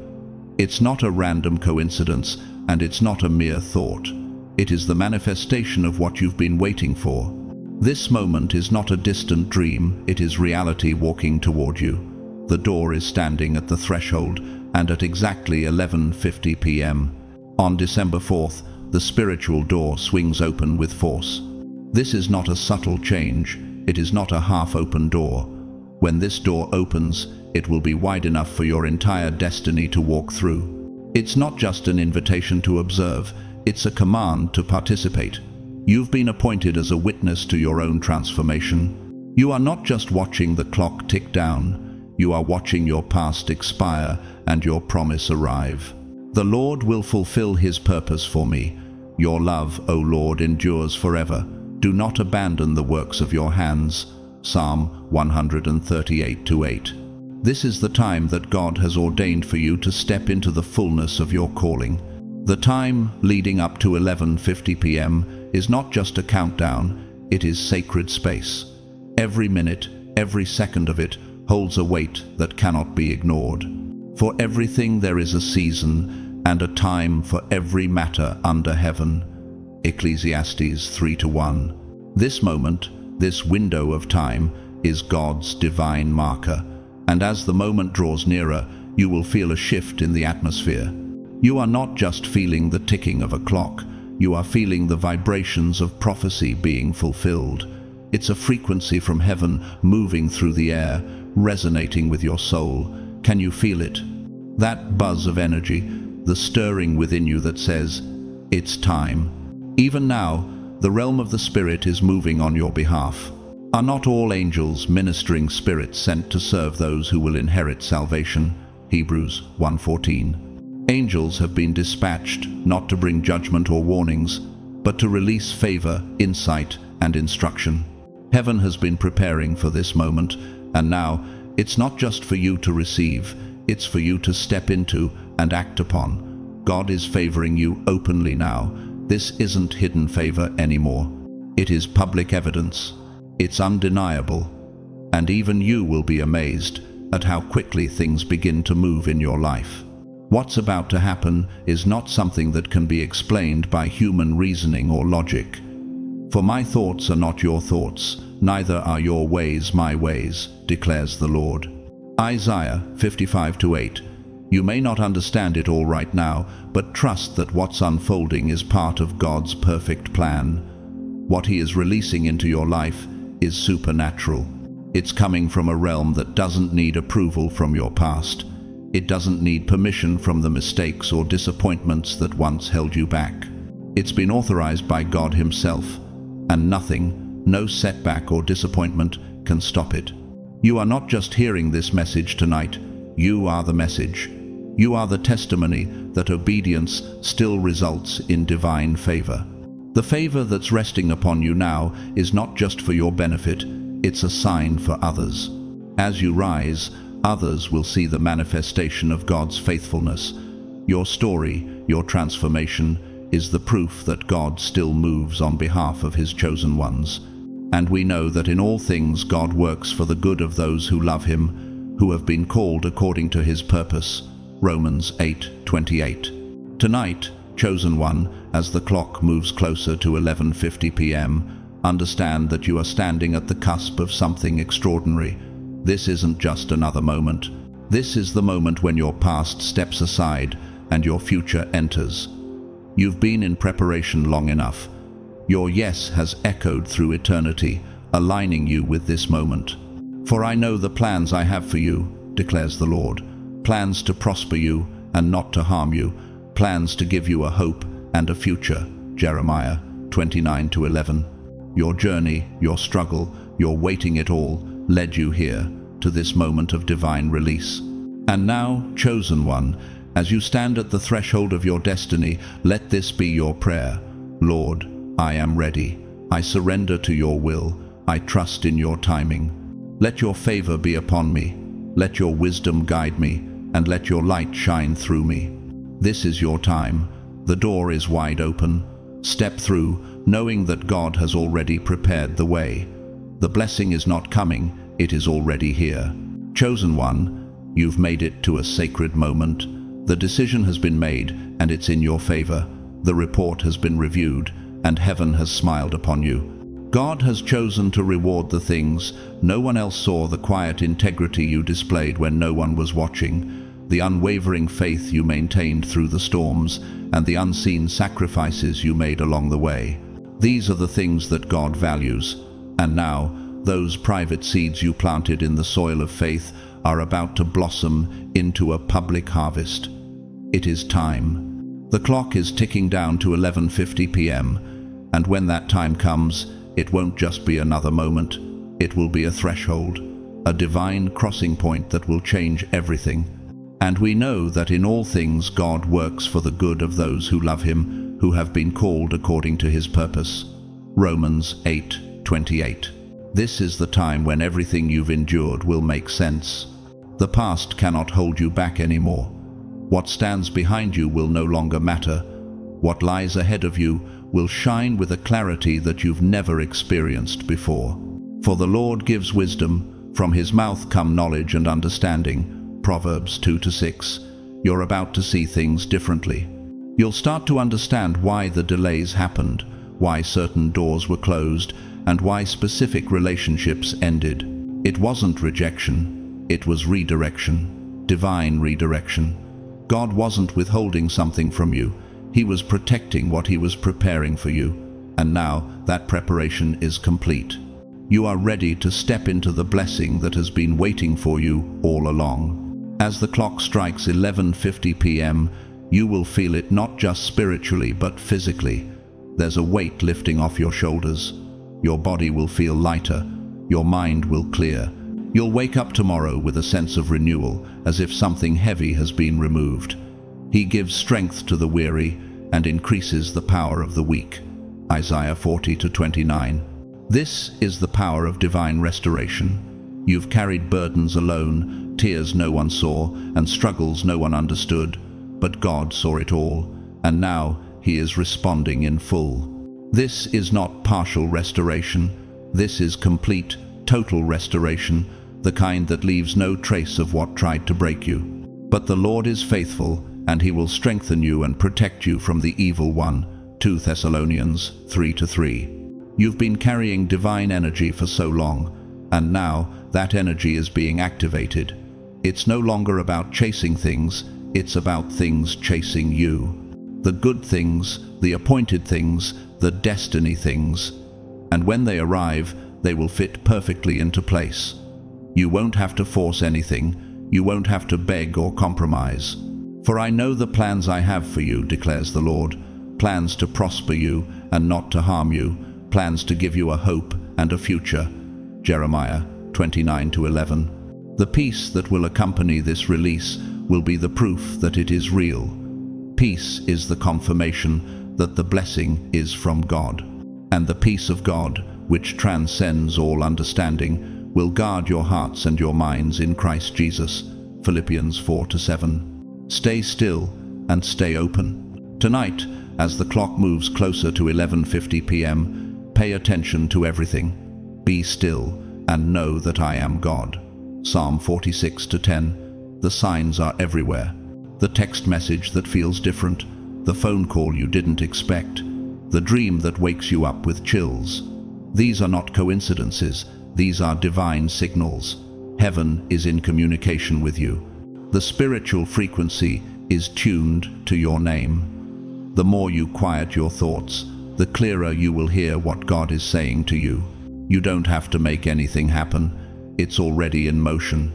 It's not a random coincidence, and it's not a mere thought. It is the manifestation of what you've been waiting for. This moment is not a distant dream, it is reality walking toward you. The door is standing at the threshold, and at exactly 11:50 p.m. on December 4th, the spiritual door swings open with force. This is not a subtle change, it is not a half-open door. When this door opens, it will be wide enough for your entire destiny to walk through. It's not just an invitation to observe, it's a command to participate. You've been appointed as a witness to your own transformation. You are not just watching the clock tick down, you are watching your past expire and your promise arrive. The Lord will fulfill his purpose for me. Your love, O Lord, endures forever. Do not abandon the works of your hands. Psalm 138:8. This is the time that God has ordained for you to step into the fullness of your calling. The time leading up to 11:50 p.m. is not just a countdown, it is sacred space. Every minute, every second of it holds a weight that cannot be ignored. For everything there is a season, and a time for every matter under heaven. Ecclesiastes 3:1. This moment, this window of time, is God's divine marker, and as the moment draws nearer, you will feel a shift in the atmosphere. You are not just feeling the ticking of a clock, you are feeling the vibrations of prophecy being fulfilled. It's a frequency from heaven moving through the air, resonating with your soul. Can you feel it? That buzz of energy, the stirring within you that says, it's time. Even now, the realm of the Spirit is moving on your behalf. Are not all angels ministering spirits sent to serve those who will inherit salvation? Hebrews 1:14. Angels have been dispatched not to bring judgment or warnings, but to release favor, insight, and instruction. Heaven has been preparing for this moment, and now it's not just for you to receive, it's for you to step into and act upon. God is favoring you openly now. This isn't hidden favor anymore. It is public evidence. It's undeniable. And even you will be amazed at how quickly things begin to move in your life. What's about to happen is not something that can be explained by human reasoning or logic. For my thoughts are not your thoughts, neither are your ways my ways, declares the Lord. Isaiah 55:8. You may not understand it all right now, but trust that what's unfolding is part of God's perfect plan. What he is releasing into your life is supernatural. It's coming from a realm that doesn't need approval from your past. It doesn't need permission from the mistakes or disappointments that once held you back. It's been authorized by God himself, and nothing, no setback or disappointment, can stop it. You are not just hearing this message tonight, you are the message. You are the testimony that obedience still results in divine favor. The favor that's resting upon you now is not just for your benefit, it's a sign for others. As you rise, others will see the manifestation of God's faithfulness. Your story, your transformation, is the proof that God still moves on behalf of his chosen ones. And we know that in all things God works for the good of those who love him, who have been called according to his purpose. Romans 8:28. Tonight, chosen one, as the clock moves closer to 11:50 p.m., understand that you are standing at the cusp of something extraordinary. This isn't just another moment. This is the moment when your past steps aside and your future enters. You've been in preparation long enough. Your yes has echoed through eternity, aligning you with this moment. For I know the plans I have for you, declares the Lord. Plans to prosper you and not to harm you. Plans to give you a hope and a future. Jeremiah 29:11. Your journey, your struggle, your waiting it all, led you here to this moment of divine release. And now, chosen one, as you stand at the threshold of your destiny, let this be your prayer. Lord, I am ready. I surrender to your will. I trust in your timing. Let your favor be upon me. Let your wisdom guide me, and let your light shine through me. This is your time. The door is wide open. Step through, knowing that God has already prepared the way. The blessing is not coming, it is already here. Chosen one, you've made it to a sacred moment. The decision has been made, and it's in your favor. The report has been reviewed, and heaven has smiled upon you. God has chosen to reward the things no one else saw, the quiet integrity you displayed when no one was watching, the unwavering faith you maintained through the storms, and the unseen sacrifices you made along the way. These are the things that God values. And now, those private seeds you planted in the soil of faith are about to blossom into a public harvest. It is time. The clock is ticking down to 11:50 p.m., and when that time comes, it won't just be another moment. It will be a threshold, a divine crossing point that will change everything. And we know that in all things God works for the good of those who love him, who have been called according to his purpose. Romans 8:28. This is the time when everything you've endured will make sense. The past cannot hold you back anymore. What stands behind you will no longer matter. What lies ahead of you will shine with a clarity that you've never experienced before. For the Lord gives wisdom, from his mouth come knowledge and understanding. Proverbs 2-6. You're about to see things differently. You'll start to understand why the delays happened, why certain doors were closed, and why specific relationships ended. It wasn't rejection, it was redirection, divine redirection. God wasn't withholding something from you, he was protecting what he was preparing for you. And now that preparation is complete. You are ready to step into the blessing that has been waiting for you all along. As the clock strikes 11:50 p.m., you will feel it not just spiritually but physically. There's a weight lifting off your shoulders. Your body will feel lighter. Your mind will clear. You'll wake up tomorrow with a sense of renewal, as if something heavy has been removed. He gives strength to the weary and increases the power of the weak. Isaiah 40:29. This is the power of divine restoration. You've carried burdens alone, tears no one saw, and struggles no one understood, but God saw it all, and now he is responding in full. This is not partial restoration. This is complete, total restoration, the kind that leaves no trace of what tried to break you. But the Lord is faithful, and he will strengthen you and protect you from the evil one. 2 Thessalonians 3:3. You've been carrying divine energy for so long, and now that energy is being activated. It's no longer about chasing things, it's about things chasing you. The good things, the appointed things, the destiny things. And when they arrive, they will fit perfectly into place. You won't have to force anything. You won't have to beg or compromise. For I know the plans I have for you, declares the Lord, plans to prosper you and not to harm you, plans to give you a hope and a future. Jeremiah 29:11. The peace that will accompany this release will be the proof that it is real. Peace is the confirmation that the blessing is from God. And the peace of God, which transcends all understanding, will guard your hearts and your minds in Christ Jesus. Philippians 4:7. Stay still and stay open. Tonight, as the clock moves closer to 11:50 p.m., pay attention to everything. Be still and know that I am God. Psalm 46:10. The signs are everywhere. The text message that feels different, the phone call you didn't expect, the dream that wakes you up with chills. These are not coincidences, these are divine signals. Heaven is in communication with you. The spiritual frequency is tuned to your name. The more you quiet your thoughts, the clearer you will hear what God is saying to you. You don't have to make anything happen. It's already in motion.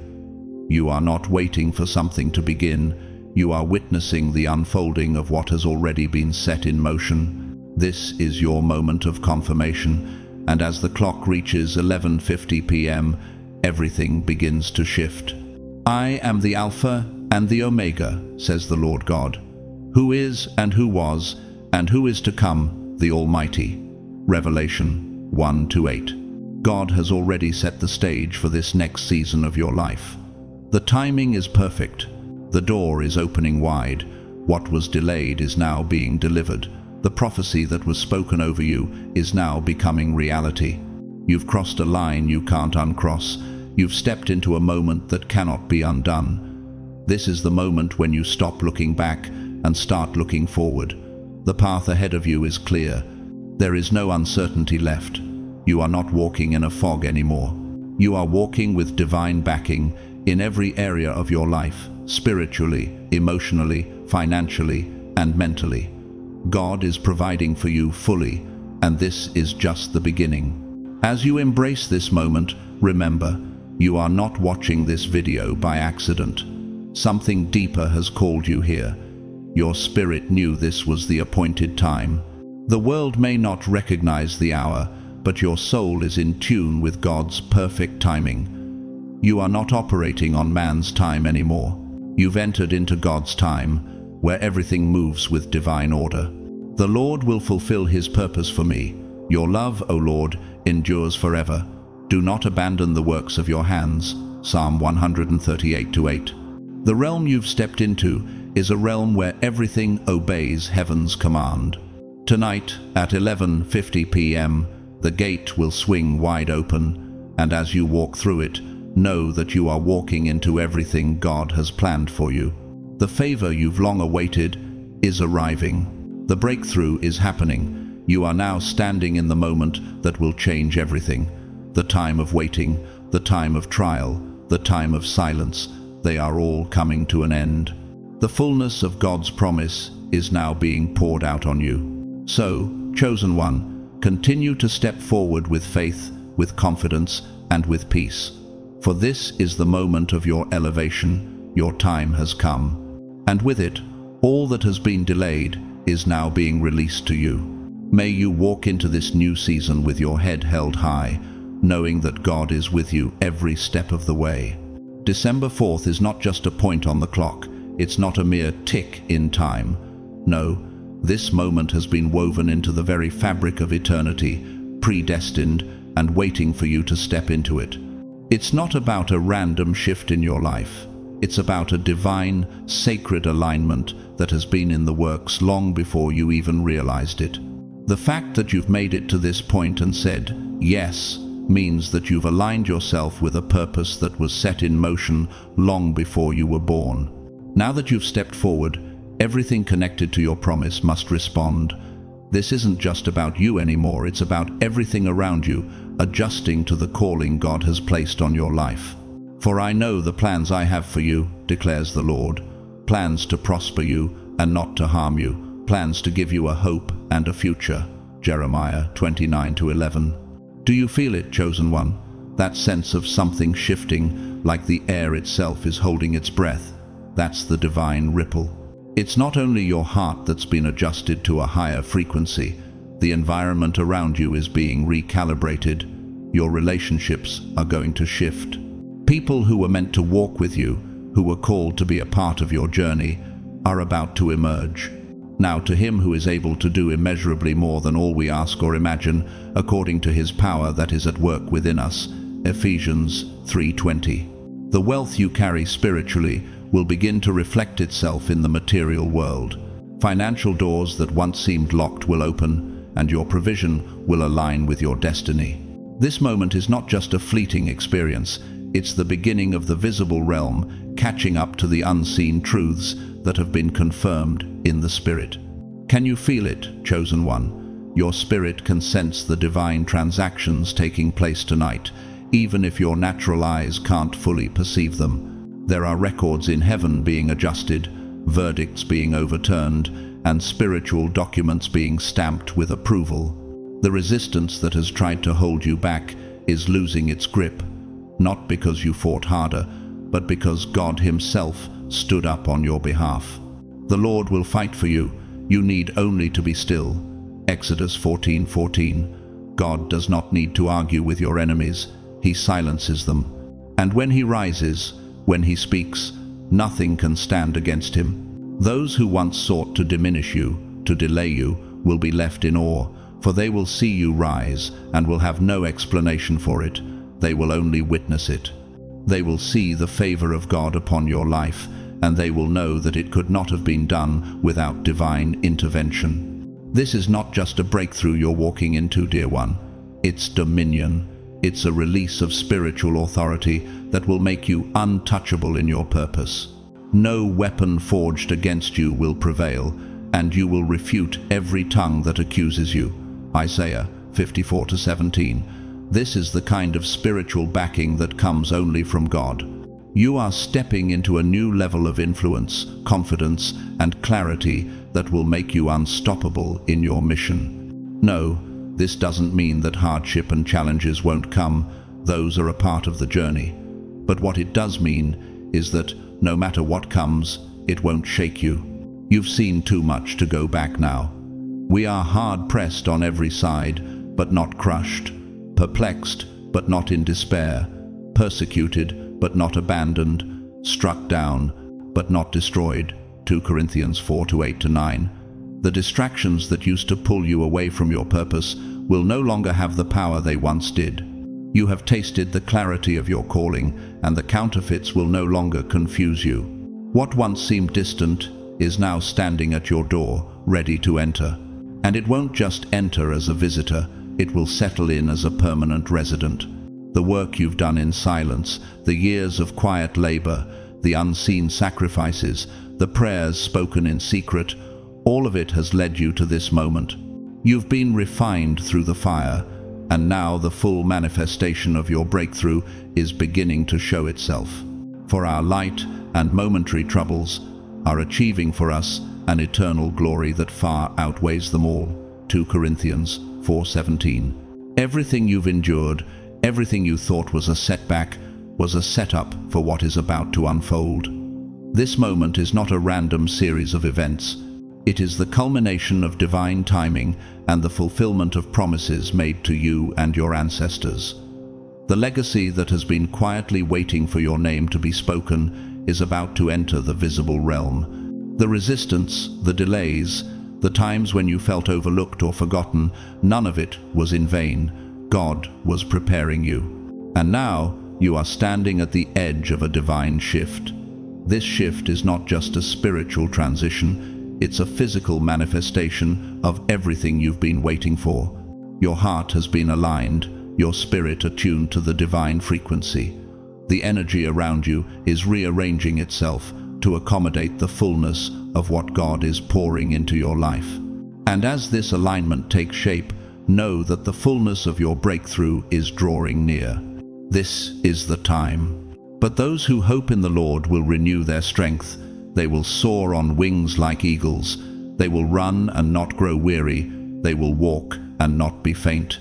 You are not waiting for something to begin. You are witnessing the unfolding of what has already been set in motion. This is your moment of confirmation, and as the clock reaches 11:50 p.m., everything begins to shift. I am the Alpha and the Omega, says the Lord God, who is and who was and who is to come, the Almighty. Revelation 1-8. God has already set the stage for this next season of your life. The timing is perfect. The door is opening wide. What was delayed is now being delivered. The prophecy that was spoken over you is now becoming reality. You've crossed a line you can't uncross. You've stepped into a moment that cannot be undone. This is the moment when you stop looking back and start looking forward. The path ahead of you is clear. There is no uncertainty left. You are not walking in a fog anymore. You are walking with divine backing in every area of your life, spiritually, emotionally, financially, and mentally. God is providing for you fully, and this is just the beginning. As you embrace this moment, remember, you are not watching this video by accident. Something deeper has called you here. Your spirit knew this was the appointed time. The world may not recognize the hour, but your soul is in tune with God's perfect timing. You are not operating on man's time anymore. You've entered into God's time, where everything moves with divine order. The Lord will fulfill His purpose for me. Your love, O Lord, endures forever. Do not abandon the works of your hands. Psalm 138-8. The realm you've stepped into is a realm where everything obeys heaven's command. Tonight, at 11:50 p.m., the gate will swing wide open, and as you walk through it, know that you are walking into everything God has planned for you. The favor you've long awaited is arriving. The breakthrough is happening. You are now standing in the moment that will change everything. The time of waiting, the time of trial, the time of silence, they are all coming to an end. The fullness of God's promise is now being poured out on you. So, chosen one, continue to step forward with faith, with confidence, and with peace. For this is the moment of your elevation. Your time has come. And with it, all that has been delayed is now being released to you. May you walk into this new season with your head held high, knowing that God is with you every step of the way. December 4th is not just a point on the clock. It's not a mere tick in time. No, this moment has been woven into the very fabric of eternity, predestined and waiting for you to step into it. It's not about a random shift in your life. It's about a divine, sacred alignment that has been in the works long before you even realized it. The fact that you've made it to this point and said, yes, means that you've aligned yourself with a purpose that was set in motion long before you were born. Now that you've stepped forward, everything connected to your promise must respond. This isn't just about you anymore, it's about everything around you adjusting to the calling God has placed on your life. For I know the plans I have for you, declares the Lord, plans to prosper you and not to harm you, plans to give you a hope and a future. Jeremiah 29-11. Do you feel it, chosen one? That sense of something shifting, like the air itself is holding its breath. That's the divine ripple. It's not only your heart that's been adjusted to a higher frequency. The environment around you is being recalibrated. Your relationships are going to shift. People who were meant to walk with you, who were called to be a part of your journey, are about to emerge. Now to Him who is able to do immeasurably more than all we ask or imagine, according to His power that is at work within us. Ephesians 3:20. The wealth you carry spiritually will begin to reflect itself in the material world. Financial doors that once seemed locked will open, and your provision will align with your destiny. This moment is not just a fleeting experience, it's the beginning of the visible realm catching up to the unseen truths that have been confirmed in the Spirit. Can you feel it, chosen one? Your spirit can sense the divine transactions taking place tonight, even if your natural eyes can't fully perceive them. There are records in heaven being adjusted, verdicts being overturned, and spiritual documents being stamped with approval. The resistance that has tried to hold you back is losing its grip, not because you fought harder, but because God Himself stood up on your behalf. The Lord will fight for you. You need only to be still. Exodus 14:14. God does not need to argue with your enemies. He silences them. And when He rises, when He speaks, nothing can stand against Him. Those who once sought to diminish you, to delay you, will be left in awe, For they will see you rise and will have no explanation for it. They will only witness it. They will see the favor of God upon your life, and they will know that it could not have been done without divine intervention. This is not just a breakthrough you're walking into, dear one. It's dominion. It's a release of spiritual authority that will make you untouchable in your purpose. No weapon forged against you will prevail, and you will refute every tongue that accuses you. Isaiah 54:17. This is the kind of spiritual backing that comes only from God. You are stepping into a new level of influence, confidence, and clarity that will make you unstoppable in your mission. No, this doesn't mean that hardship and challenges won't come. Those are a part of the journey. But what it does mean is that no matter what comes, it won't shake you. You've seen too much to go back now. We are hard-pressed on every side, but not crushed. Perplexed, but not in despair. Persecuted, but not abandoned. Struck down, but not destroyed. 2 Corinthians 4:8-9. The distractions that used to pull you away from your purpose will no longer have the power they once did. You have tasted the clarity of your calling, and the counterfeits will no longer confuse you. What once seemed distant is now standing at your door, ready to enter. And it won't just enter as a visitor, it will settle in as a permanent resident. The work you've done in silence, the years of quiet labor, the unseen sacrifices, the prayers spoken in secret, all of it has led you to this moment. You've been refined through the fire, and now the full manifestation of your breakthrough is beginning to show itself. For our light and momentary troubles are achieving for us an eternal glory that far outweighs them all. 2 Corinthians 4:17. Everything you've endured, everything you thought was a setback, was a setup for what is about to unfold. This moment is not a random series of events. It is the culmination of divine timing and the fulfillment of promises made to you and your ancestors. The legacy that has been quietly waiting for your name to be spoken is about to enter the visible realm. The resistance, the delays, the times when you felt overlooked or forgotten, none of it was in vain. God was preparing you. And now you are standing at the edge of a divine shift. This shift is not just a spiritual transition, it's a physical manifestation of everything you've been waiting for. Your heart has been aligned, your spirit attuned to the divine frequency. The energy around you is rearranging itself to accommodate the fullness of what God is pouring into your life. And as this alignment takes shape, know that the fullness of your breakthrough is drawing near. This is the time. But those who hope in the Lord will renew their strength. They will soar on wings like eagles. They will run and not grow weary. They will walk and not be faint.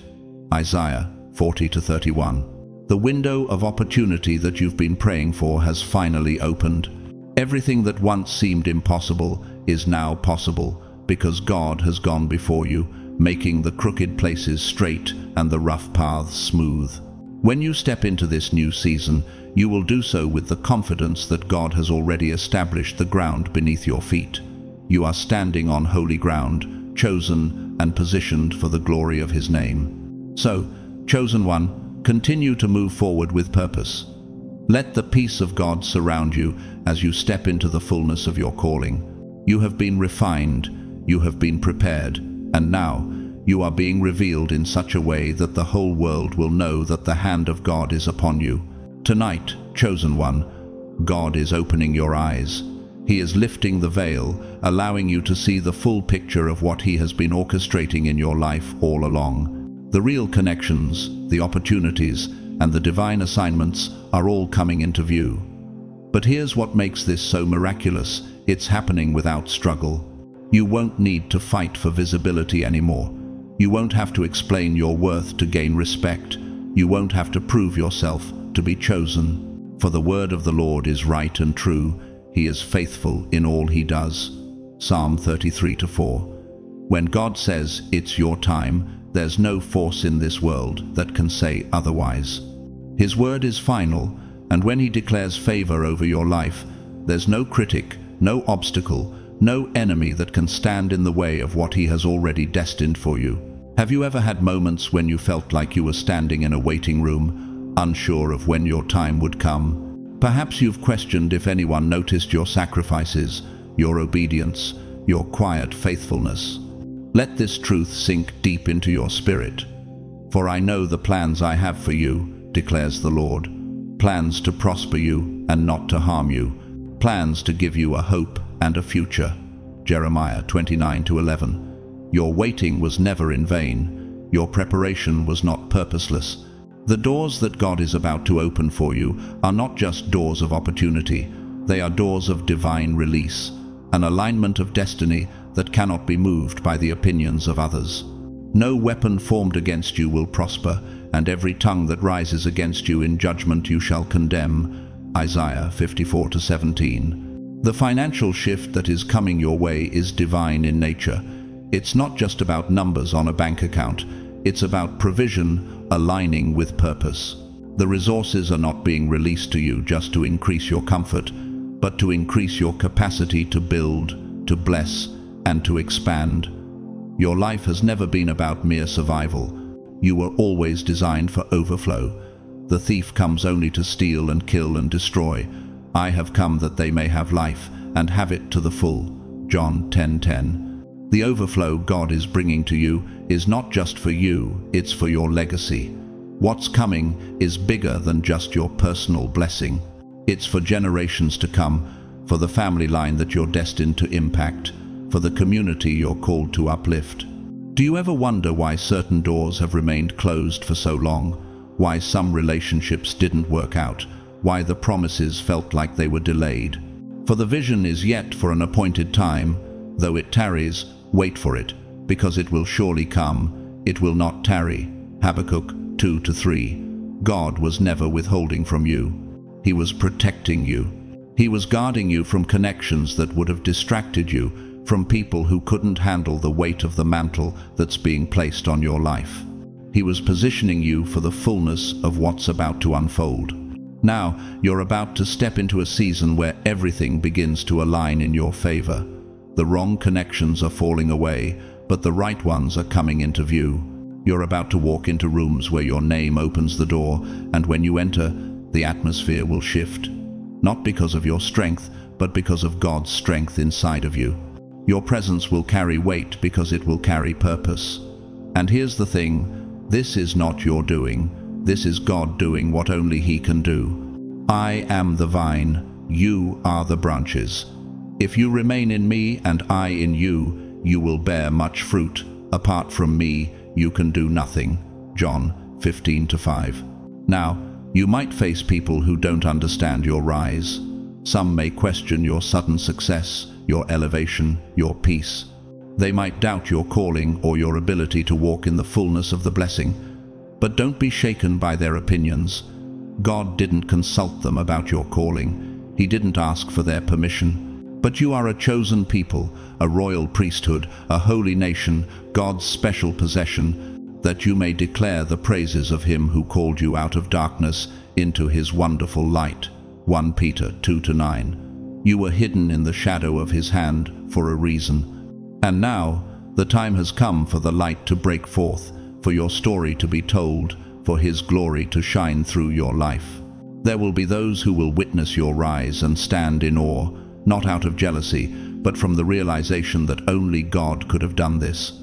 Isaiah 40:31. The window of opportunity that you've been praying for has finally opened. Everything that once seemed impossible is now possible because God has gone before you, making the crooked places straight and the rough paths smooth. When you step into this new season, you will do so with the confidence that God has already established the ground beneath your feet. You are standing on holy ground, chosen and positioned for the glory of His name. So, chosen one, continue to move forward with purpose. Let the peace of God surround you as you step into the fullness of your calling. You have been refined, you have been prepared, and now you are being revealed in such a way that the whole world will know that the hand of God is upon you. Tonight, chosen one, God is opening your eyes. He is lifting the veil, allowing you to see the full picture of what He has been orchestrating in your life all along. The real connections, the opportunities, and the divine assignments are all coming into view. But here's what makes this so miraculous. It's happening without struggle. You won't need to fight for visibility anymore. You won't have to explain your worth to gain respect. You won't have to prove yourself to be chosen. For the word of the Lord is right and true. He is faithful in all He does. Psalm 33:4. When God says it's your time, there's no force in this world that can say otherwise. His word is final, and when He declares favor over your life, there's no critic, no obstacle, no enemy that can stand in the way of what He has already destined for you. Have you ever had moments when you felt like you were standing in a waiting room, unsure of when your time would come? Perhaps you've questioned if anyone noticed your sacrifices, your obedience, your quiet faithfulness. Let this truth sink deep into your spirit. For I know the plans I have for you, declares the Lord. Plans to prosper you and not to harm you. Plans to give you a hope and a future. Jeremiah 29:11. Your waiting was never in vain. Your preparation was not purposeless. The doors that God is about to open for you are not just doors of opportunity. They are doors of divine release, an alignment of destiny that cannot be moved by the opinions of others. No weapon formed against you will prosper, and every tongue that rises against you in judgment you shall condemn. Isaiah 54:17. The financial shift that is coming your way is divine in nature. It's not just about numbers on a bank account. It's about provision aligning with purpose. The resources are not being released to you just to increase your comfort, but to increase your capacity to build, to bless, and to expand. Your life has never been about mere survival. You were always designed for overflow. The thief comes only to steal and kill and destroy. I have come that they may have life and have it to the full. John 10:10. The overflow God is bringing to you is not just for you, it's for your legacy. What's coming is bigger than just your personal blessing. It's for generations to come, for the family line that you're destined to impact, for the community you're called to uplift. Do you ever wonder why certain doors have remained closed for so long? Why some relationships didn't work out? Why the promises felt like they were delayed? For the vision is yet for an appointed time. Though it tarries, wait for it, because it will surely come. It will not tarry. Habakkuk 2-3. God was never withholding from you. He was protecting you. He was guarding you from connections that would have distracted you, from people who couldn't handle the weight of the mantle that's being placed on your life. He was positioning you for the fullness of what's about to unfold. Now, you're about to step into a season where everything begins to align in your favor. The wrong connections are falling away, but the right ones are coming into view. You're about to walk into rooms where your name opens the door, and when you enter, the atmosphere will shift. Not because of your strength, but because of God's strength inside of you. Your presence will carry weight because it will carry purpose. And here's the thing, this is not your doing. This is God doing what only He can do. I am the vine, you are the branches. If you remain in me and I in you, you will bear much fruit. Apart from me, you can do nothing. John 15:5. Now, you might face people who don't understand your rise. Some may question your sudden success, your elevation, your peace. They might doubt your calling or your ability to walk in the fullness of the blessing. But don't be shaken by their opinions. God didn't consult them about your calling. He didn't ask for their permission. But you are a chosen people, a royal priesthood, a holy nation, God's special possession, that you may declare the praises of Him who called you out of darkness into His wonderful light. 1 Peter 2-9. You were hidden in the shadow of His hand for a reason. And now, the time has come for the light to break forth, for your story to be told, for His glory to shine through your life. There will be those who will witness your rise and stand in awe, not out of jealousy, but from the realization that only God could have done this.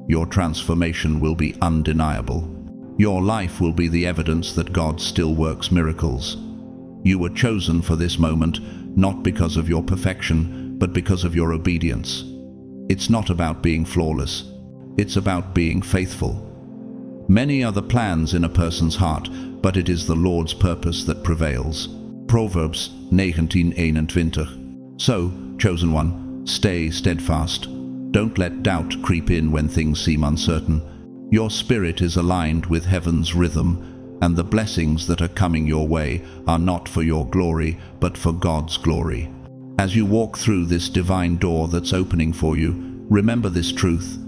Your transformation will be undeniable. Your life will be the evidence that God still works miracles. You were chosen for this moment, not because of your perfection, but because of your obedience. It's not about being flawless. It's about being faithful. Many are the plans in a person's heart, but it is the Lord's purpose that prevails. Proverbs 19:21. So, chosen one, stay steadfast. Don't let doubt creep in when things seem uncertain. Your spirit is aligned with heaven's rhythm, and the blessings that are coming your way are not for your glory, but for God's glory. As you walk through this divine door that's opening for you, remember this truth.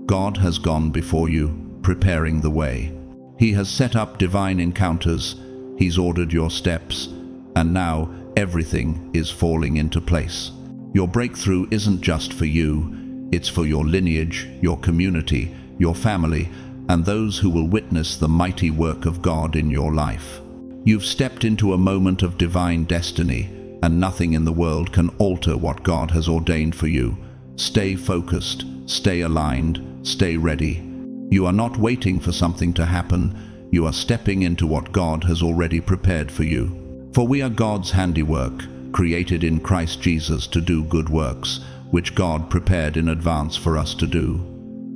God has gone before you, preparing the way. He has set up divine encounters. He's ordered your steps, and now everything is falling into place. Your breakthrough isn't just for you, it's for your lineage, your community, your family, and those who will witness the mighty work of God in your life. You've stepped into a moment of divine destiny, and nothing in the world can alter what God has ordained for you. Stay focused, stay aligned, stay ready. You are not waiting for something to happen. You are stepping into what God has already prepared for you. For we are God's handiwork, created in Christ Jesus to do good works, which God prepared in advance for us to do.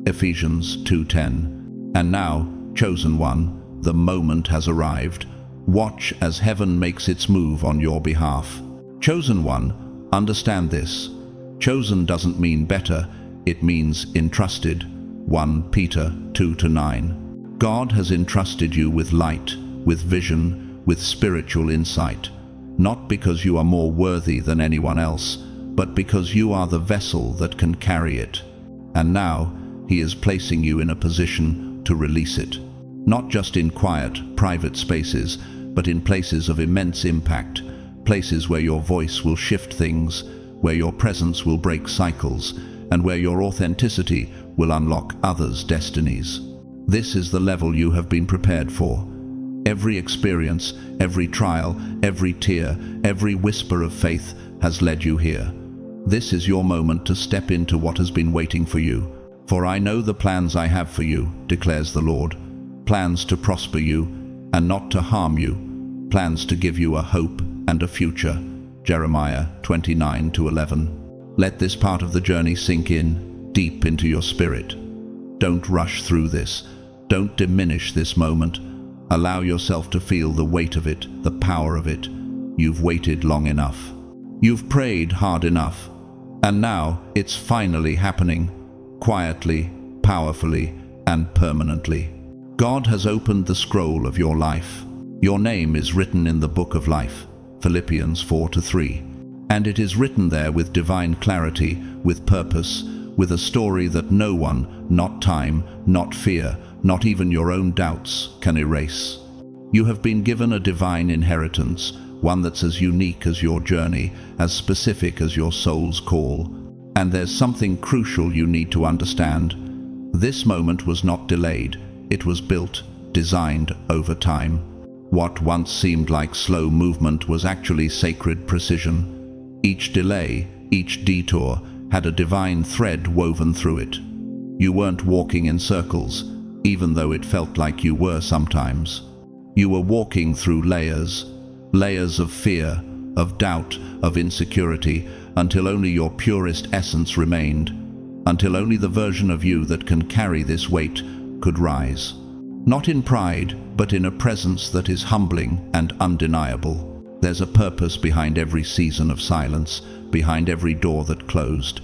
Ephesians 2:10. And now, chosen one, the moment has arrived. Watch as heaven makes its move on your behalf. Chosen one, understand this. Chosen doesn't mean better, it means entrusted. 1 Peter 2-9. God has entrusted you with light, with vision, with spiritual insight, not because you are more worthy than anyone else, but because you are the vessel that can carry it. And now, He is placing you in a position to release it, not just in quiet, private spaces, but in places of immense impact, places where your voice will shift things, where your presence will break cycles, and where your authenticity will unlock others' destinies. This is the level you have been prepared for. Every experience, every trial, every tear, every whisper of faith has led you here. This is your moment to step into what has been waiting for you. For I know the plans I have for you, declares the Lord, plans to prosper you and not to harm you, plans to give you a hope and a future. Jeremiah 29-11. Let this part of the journey sink in, deep into your spirit. Don't rush through this. Don't diminish this moment. Allow yourself to feel the weight of it, the power of it. You've waited long enough. You've prayed hard enough. And now it's finally happening, quietly, powerfully, and permanently. God has opened the scroll of your life. Your name is written in the book of life. Philippians 4-3. And it is written there with divine clarity, with purpose, with a story that no one, not time, not fear, not even your own doubts, can erase. You have been given a divine inheritance, one that's as unique as your journey, as specific as your soul's call. And there's something crucial you need to understand. This moment was not delayed. It was built, designed over time. What once seemed like slow movement was actually sacred precision. Each delay, each detour, had a divine thread woven through it. You weren't walking in circles, even though it felt like you were sometimes. You were walking through layers of fear, of doubt, of insecurity, until only your purest essence remained, until only the version of you that can carry this weight could rise. Not in pride, but in a presence that is humbling and undeniable. There's a purpose behind every season of silence, behind every door that closed.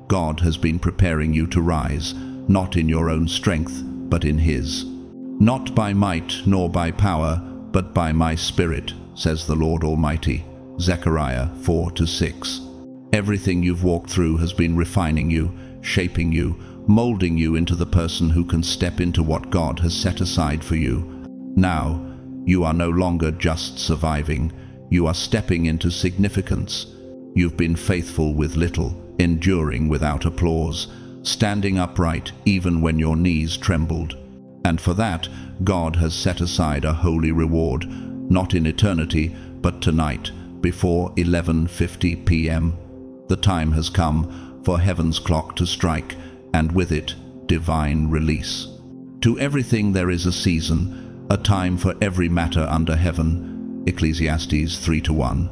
God has been preparing you to rise, not in your own strength, but in His. Not by might nor by power, but by my Spirit, says the Lord Almighty. Zechariah 4-6. Everything you've walked through has been refining you, shaping you, molding you into the person who can step into what God has set aside for you. Now, you are no longer just surviving. You are stepping into significance. You've been faithful with little, enduring without applause, standing upright even when your knees trembled. And for that, God has set aside a holy reward, not in eternity, but tonight, before 11:50 p.m. The time has come for heaven's clock to strike, and with it, divine release. To everything there is a season, a time for every matter under heaven. Ecclesiastes 3:1.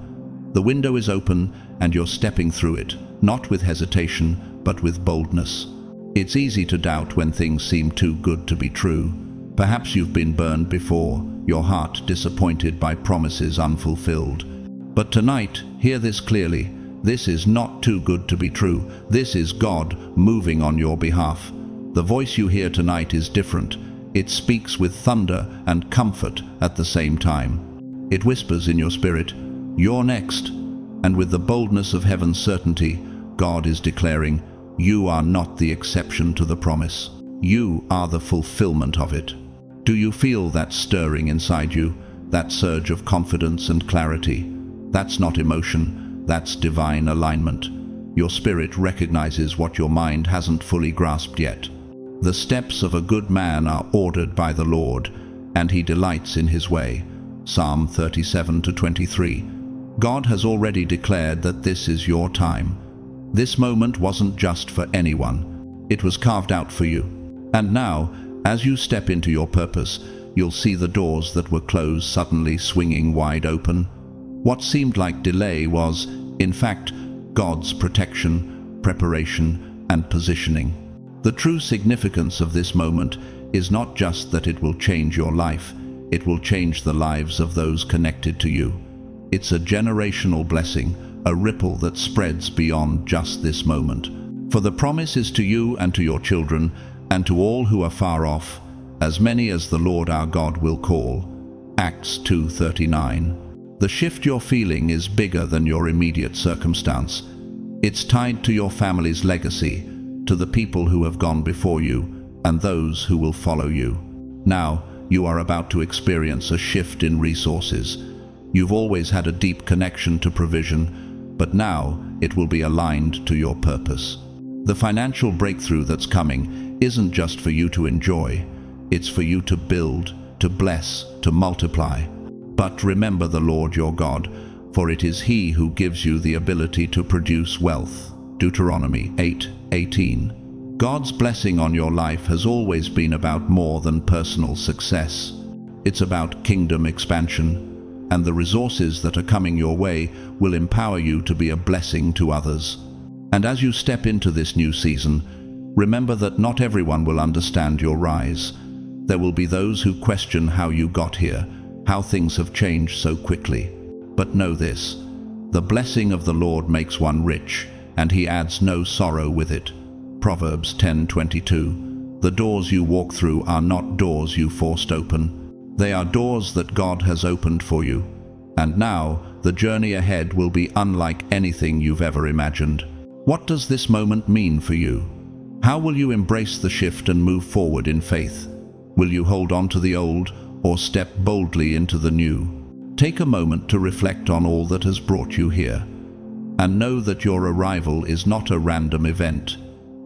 The window is open, and you're stepping through it, not with hesitation, but with boldness. It's easy to doubt when things seem too good to be true. Perhaps you've been burned before, your heart disappointed by promises unfulfilled. But tonight, hear this clearly. This is not too good to be true. This is God moving on your behalf. The voice you hear tonight is different. It speaks with thunder and comfort at the same time. It whispers in your spirit, "You're next." And with the boldness of heaven's certainty, God is declaring, you are not the exception to the promise. You are the fulfillment of it. Do you feel that stirring inside you, that surge of confidence and clarity? That's not emotion, that's divine alignment. Your spirit recognizes what your mind hasn't fully grasped yet. The steps of a good man are ordered by the Lord, and he delights in his way. Psalm 37-23. God has already declared that this is your time. This moment wasn't just for anyone. It was carved out for you. And now, as you step into your purpose, you'll see the doors that were closed suddenly swinging wide open. What seemed like delay was, in fact, God's protection, preparation, and positioning. The true significance of this moment is not just that it will change your life, it will change the lives of those connected to you. It's a generational blessing, a ripple that spreads beyond just this moment. For the promise is to you and to your children, and to all who are far off, as many as the Lord our God will call. Acts 2:39. The shift you're feeling is bigger than your immediate circumstance. It's tied to your family's legacy, to the people who have gone before you, and those who will follow you. Now, you are about to experience a shift in resources. You've always had a deep connection to provision, but now it will be aligned to your purpose. The financial breakthrough that's coming isn't just for you to enjoy, it's for you to build, to bless, to multiply. But remember the Lord your God, for it is He who gives you the ability to produce wealth. Deuteronomy 8:18. God's blessing on your life has always been about more than personal success. It's about kingdom expansion, and the resources that are coming your way will empower you to be a blessing to others. And as you step into this new season, remember that not everyone will understand your rise. There will be those who question how you got here, how things have changed so quickly. But know this, the blessing of the Lord makes one rich, and He adds no sorrow with it. Proverbs 10:22. The doors you walk through are not doors you forced open. They are doors that God has opened for you. And now, the journey ahead will be unlike anything you've ever imagined. What does this moment mean for you? How will you embrace the shift and move forward in faith? Will you hold on to the old, or step boldly into the new? Take a moment to reflect on all that has brought you here. And know that your arrival is not a random event.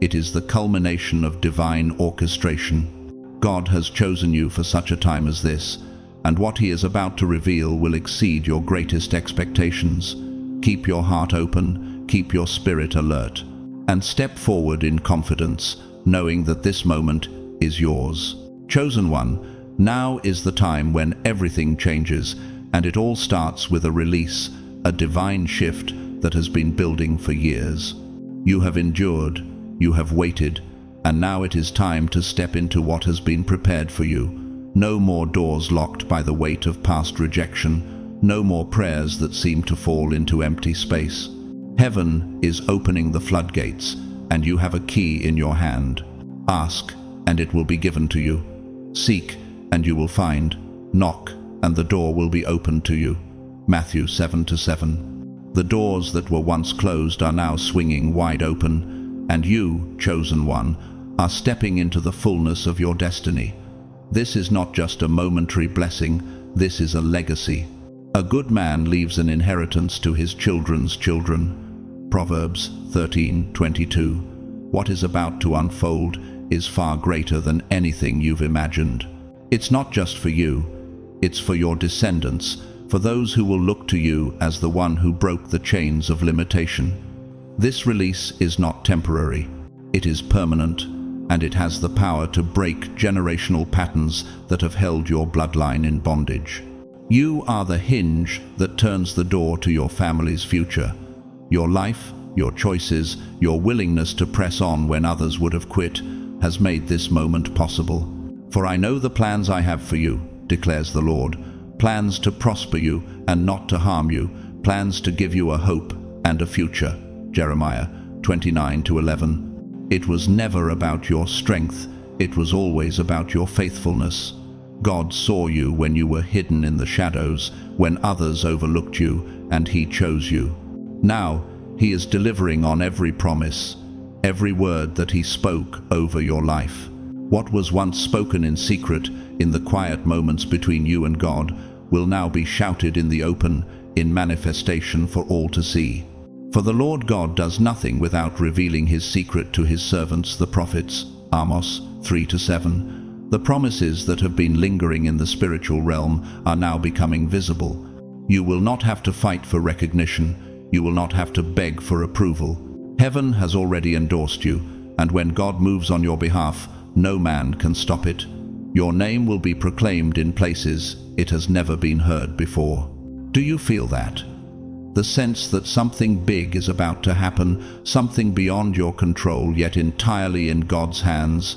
It is the culmination of divine orchestration. God has chosen you for such a time as this, and what He is about to reveal will exceed your greatest expectations. Keep your heart open, keep your spirit alert, and step forward in confidence, knowing that this moment is yours. Chosen one, now is the time when everything changes, and it all starts with a release, a divine shift that has been building for years. You have endured, you have waited, and now it is time to step into what has been prepared for you. No more doors locked by the weight of past rejection, no more prayers that seem to fall into empty space. Heaven is opening the floodgates, and you have a key in your hand. Ask, and it will be given to you. Seek, and you will find. Knock, and the door will be opened to you. Matthew 7:7. The doors that were once closed are now swinging wide open, and you, chosen one, are stepping into the fullness of your destiny. This is not just a momentary blessing, this is a legacy. A good man leaves an inheritance to his children's children. Proverbs 13:22. What is about to unfold is far greater than anything you've imagined. It's not just for you, it's for your descendants, for those who will look to you as the one who broke the chains of limitation. This release is not temporary, it is permanent, and it has the power to break generational patterns that have held your bloodline in bondage. You are the hinge that turns the door to your family's future. Your life, your choices, your willingness to press on when others would have quit, has made this moment possible. For I know the plans I have for you, declares the Lord, plans to prosper you and not to harm you, plans to give you a hope and a future. Jeremiah 29:11. It was never about your strength, it was always about your faithfulness. God saw you when you were hidden in the shadows, when others overlooked you, and He chose you. Now, He is delivering on every promise, every word that He spoke over your life. What was once spoken in secret, in the quiet moments between you and God, will now be shouted in the open, in manifestation for all to see. For the Lord God does nothing without revealing His secret to His servants the prophets. Amos 3-7. The promises that have been lingering in the spiritual realm are now becoming visible. You will not have to fight for recognition. You will not have to beg for approval. Heaven has already endorsed you, and when God moves on your behalf, no man can stop it. Your name will be proclaimed in places it has never been heard before. Do you feel that? The sense that something big is about to happen, something beyond your control, yet entirely in God's hands?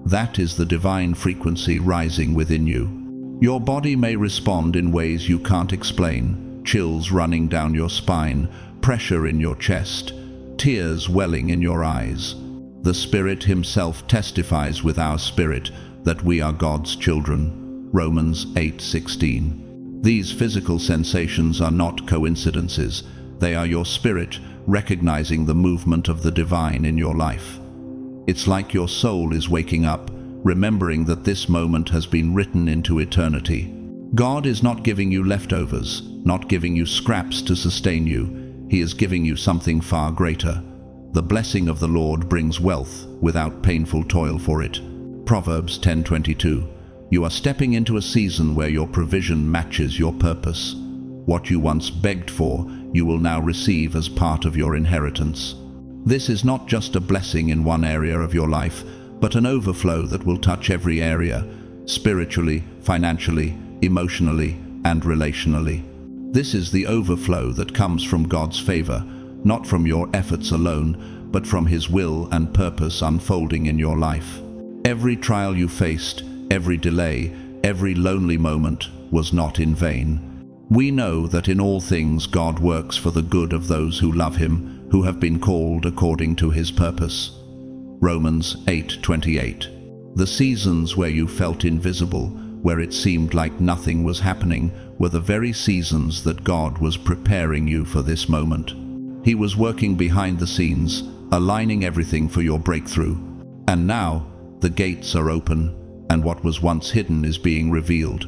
That is the divine frequency rising within you. Your body may respond in ways you can't explain, chills running down your spine, pressure in your chest, tears welling in your eyes. The Spirit Himself testifies with our spirit that we are God's children. Romans 8:16. These physical sensations are not coincidences. They are your spirit recognizing the movement of the divine in your life. It's like your soul is waking up, remembering that this moment has been written into eternity. God is not giving you leftovers, not giving you scraps to sustain you. He is giving you something far greater. The blessing of the Lord brings wealth without painful toil for it. Proverbs 10:22. You are stepping into a season where your provision matches your purpose. What you once begged for, you will now receive as part of your inheritance. This is not just a blessing in one area of your life, but an overflow that will touch every area, spiritually, financially, emotionally, and relationally. This is the overflow that comes from God's favor, not from your efforts alone, but from His will and purpose unfolding in your life. Every trial you faced, every delay, every lonely moment was not in vain. We know that in all things God works for the good of those who love Him, who have been called according to His purpose. Romans 8:28. The seasons where you felt invisible, where it seemed like nothing was happening, were the very seasons that God was preparing you for this moment. He was working behind the scenes, aligning everything for your breakthrough. And now, the gates are open, and what was once hidden is being revealed.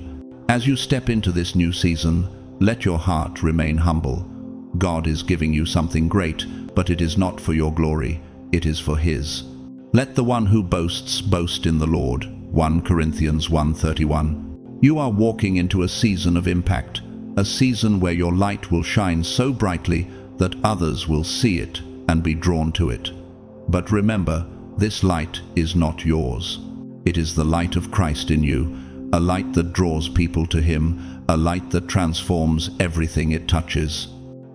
As you step into this new season, let your heart remain humble. God is giving you something great, but it is not for your glory, it is for His. Let the one who boasts boast in the Lord. 1 Corinthians 1:31. You are walking into a season of impact, a season where your light will shine so brightly that others will see it and be drawn to it. But remember, this light is not yours. It is the light of Christ in you, a light that draws people to Him, a light that transforms everything it touches.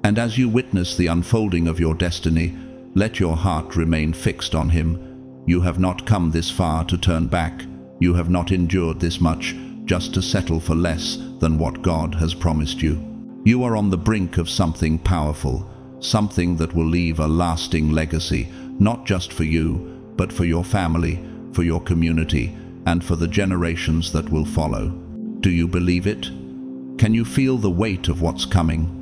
And as you witness the unfolding of your destiny, let your heart remain fixed on Him. You have not come this far to turn back. You have not endured this much just to settle for less than what God has promised you. You are on the brink of something powerful, something that will leave a lasting legacy, not just for you, but for your family, for your community, and for the generations that will follow. Do you believe it? Can you feel the weight of what's coming?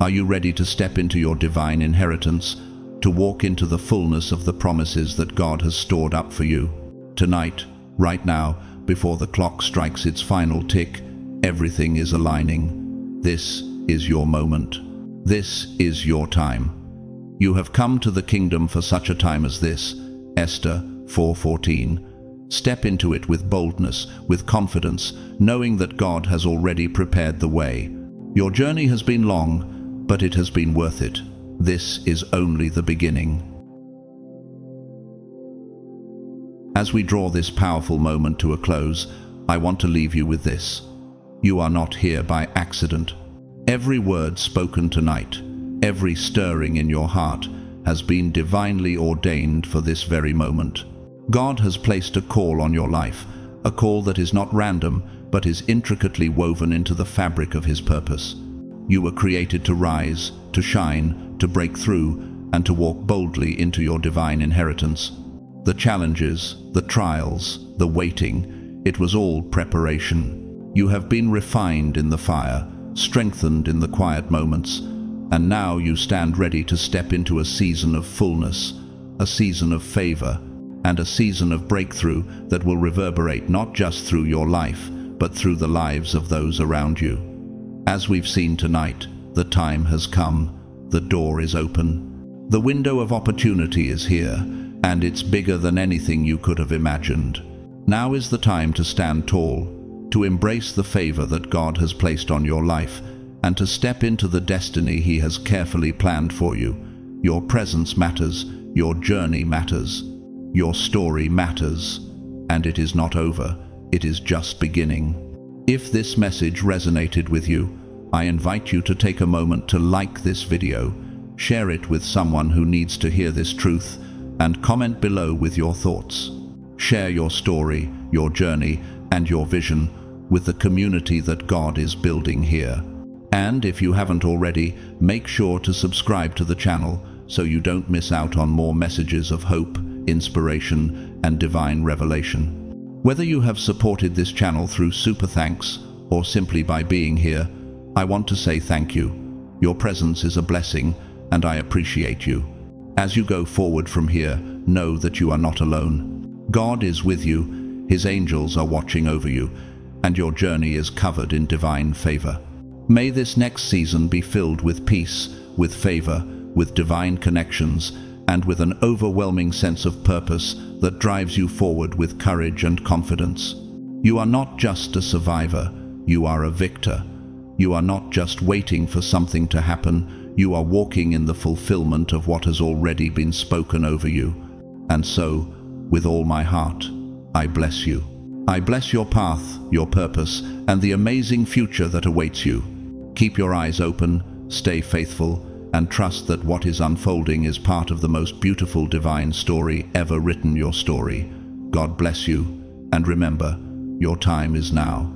Are you ready to step into your divine inheritance, to walk into the fullness of the promises that God has stored up for you? Tonight, right now, before the clock strikes its final tick, everything is aligning. This is your moment. This is your time. You have come to the kingdom for such a time as this. Esther 4:14. Step into it with boldness, with confidence, knowing that God has already prepared the way. Your journey has been long, but it has been worth it. This is only the beginning. As we draw this powerful moment to a close, I want to leave you with this. You are not here by accident. Every word spoken tonight, every stirring in your heart, has been divinely ordained for this very moment. God has placed a call on your life, a call that is not random, but is intricately woven into the fabric of His purpose. You were created to rise, to shine, to break through, and to walk boldly into your divine inheritance. The challenges, the trials, the waiting, it was all preparation. You have been refined in the fire, strengthened in the quiet moments, and now you stand ready to step into a season of fullness, a season of favor, and a season of breakthrough that will reverberate not just through your life, but through the lives of those around you. As we've seen tonight, the time has come, the door is open, the window of opportunity is here, and it's bigger than anything you could have imagined. Now is the time to stand tall, to embrace the favor that God has placed on your life, and to step into the destiny He has carefully planned for you. Your presence matters, your journey matters, your story matters, and it is not over, it is just beginning. If this message resonated with you, I invite you to take a moment to like this video, share it with someone who needs to hear this truth, and comment below with your thoughts. Share your story, your journey, and your vision with the community that God is building here. And if you haven't already, make sure to subscribe to the channel so you don't miss out on more messages of hope, inspiration, and divine revelation. Whether you have supported this channel through super thanks or simply by being here, I want to say thank you. Your presence is a blessing, and I appreciate you. As you go forward from here, know that you are not alone. God is with you, His angels are watching over you, and your journey is covered in divine favor. May this next season be filled with peace, with favor, with divine connections, and with an overwhelming sense of purpose that drives you forward with courage and confidence. You are not just a survivor, you are a victor. You are not just waiting for something to happen, you are walking in the fulfillment of what has already been spoken over you. And so, with all my heart, I bless you. I bless your path, your purpose, and the amazing future that awaits you. Keep your eyes open, stay faithful, and trust that what is unfolding is part of the most beautiful divine story ever written. Your story. God bless you, and remember, your time is now.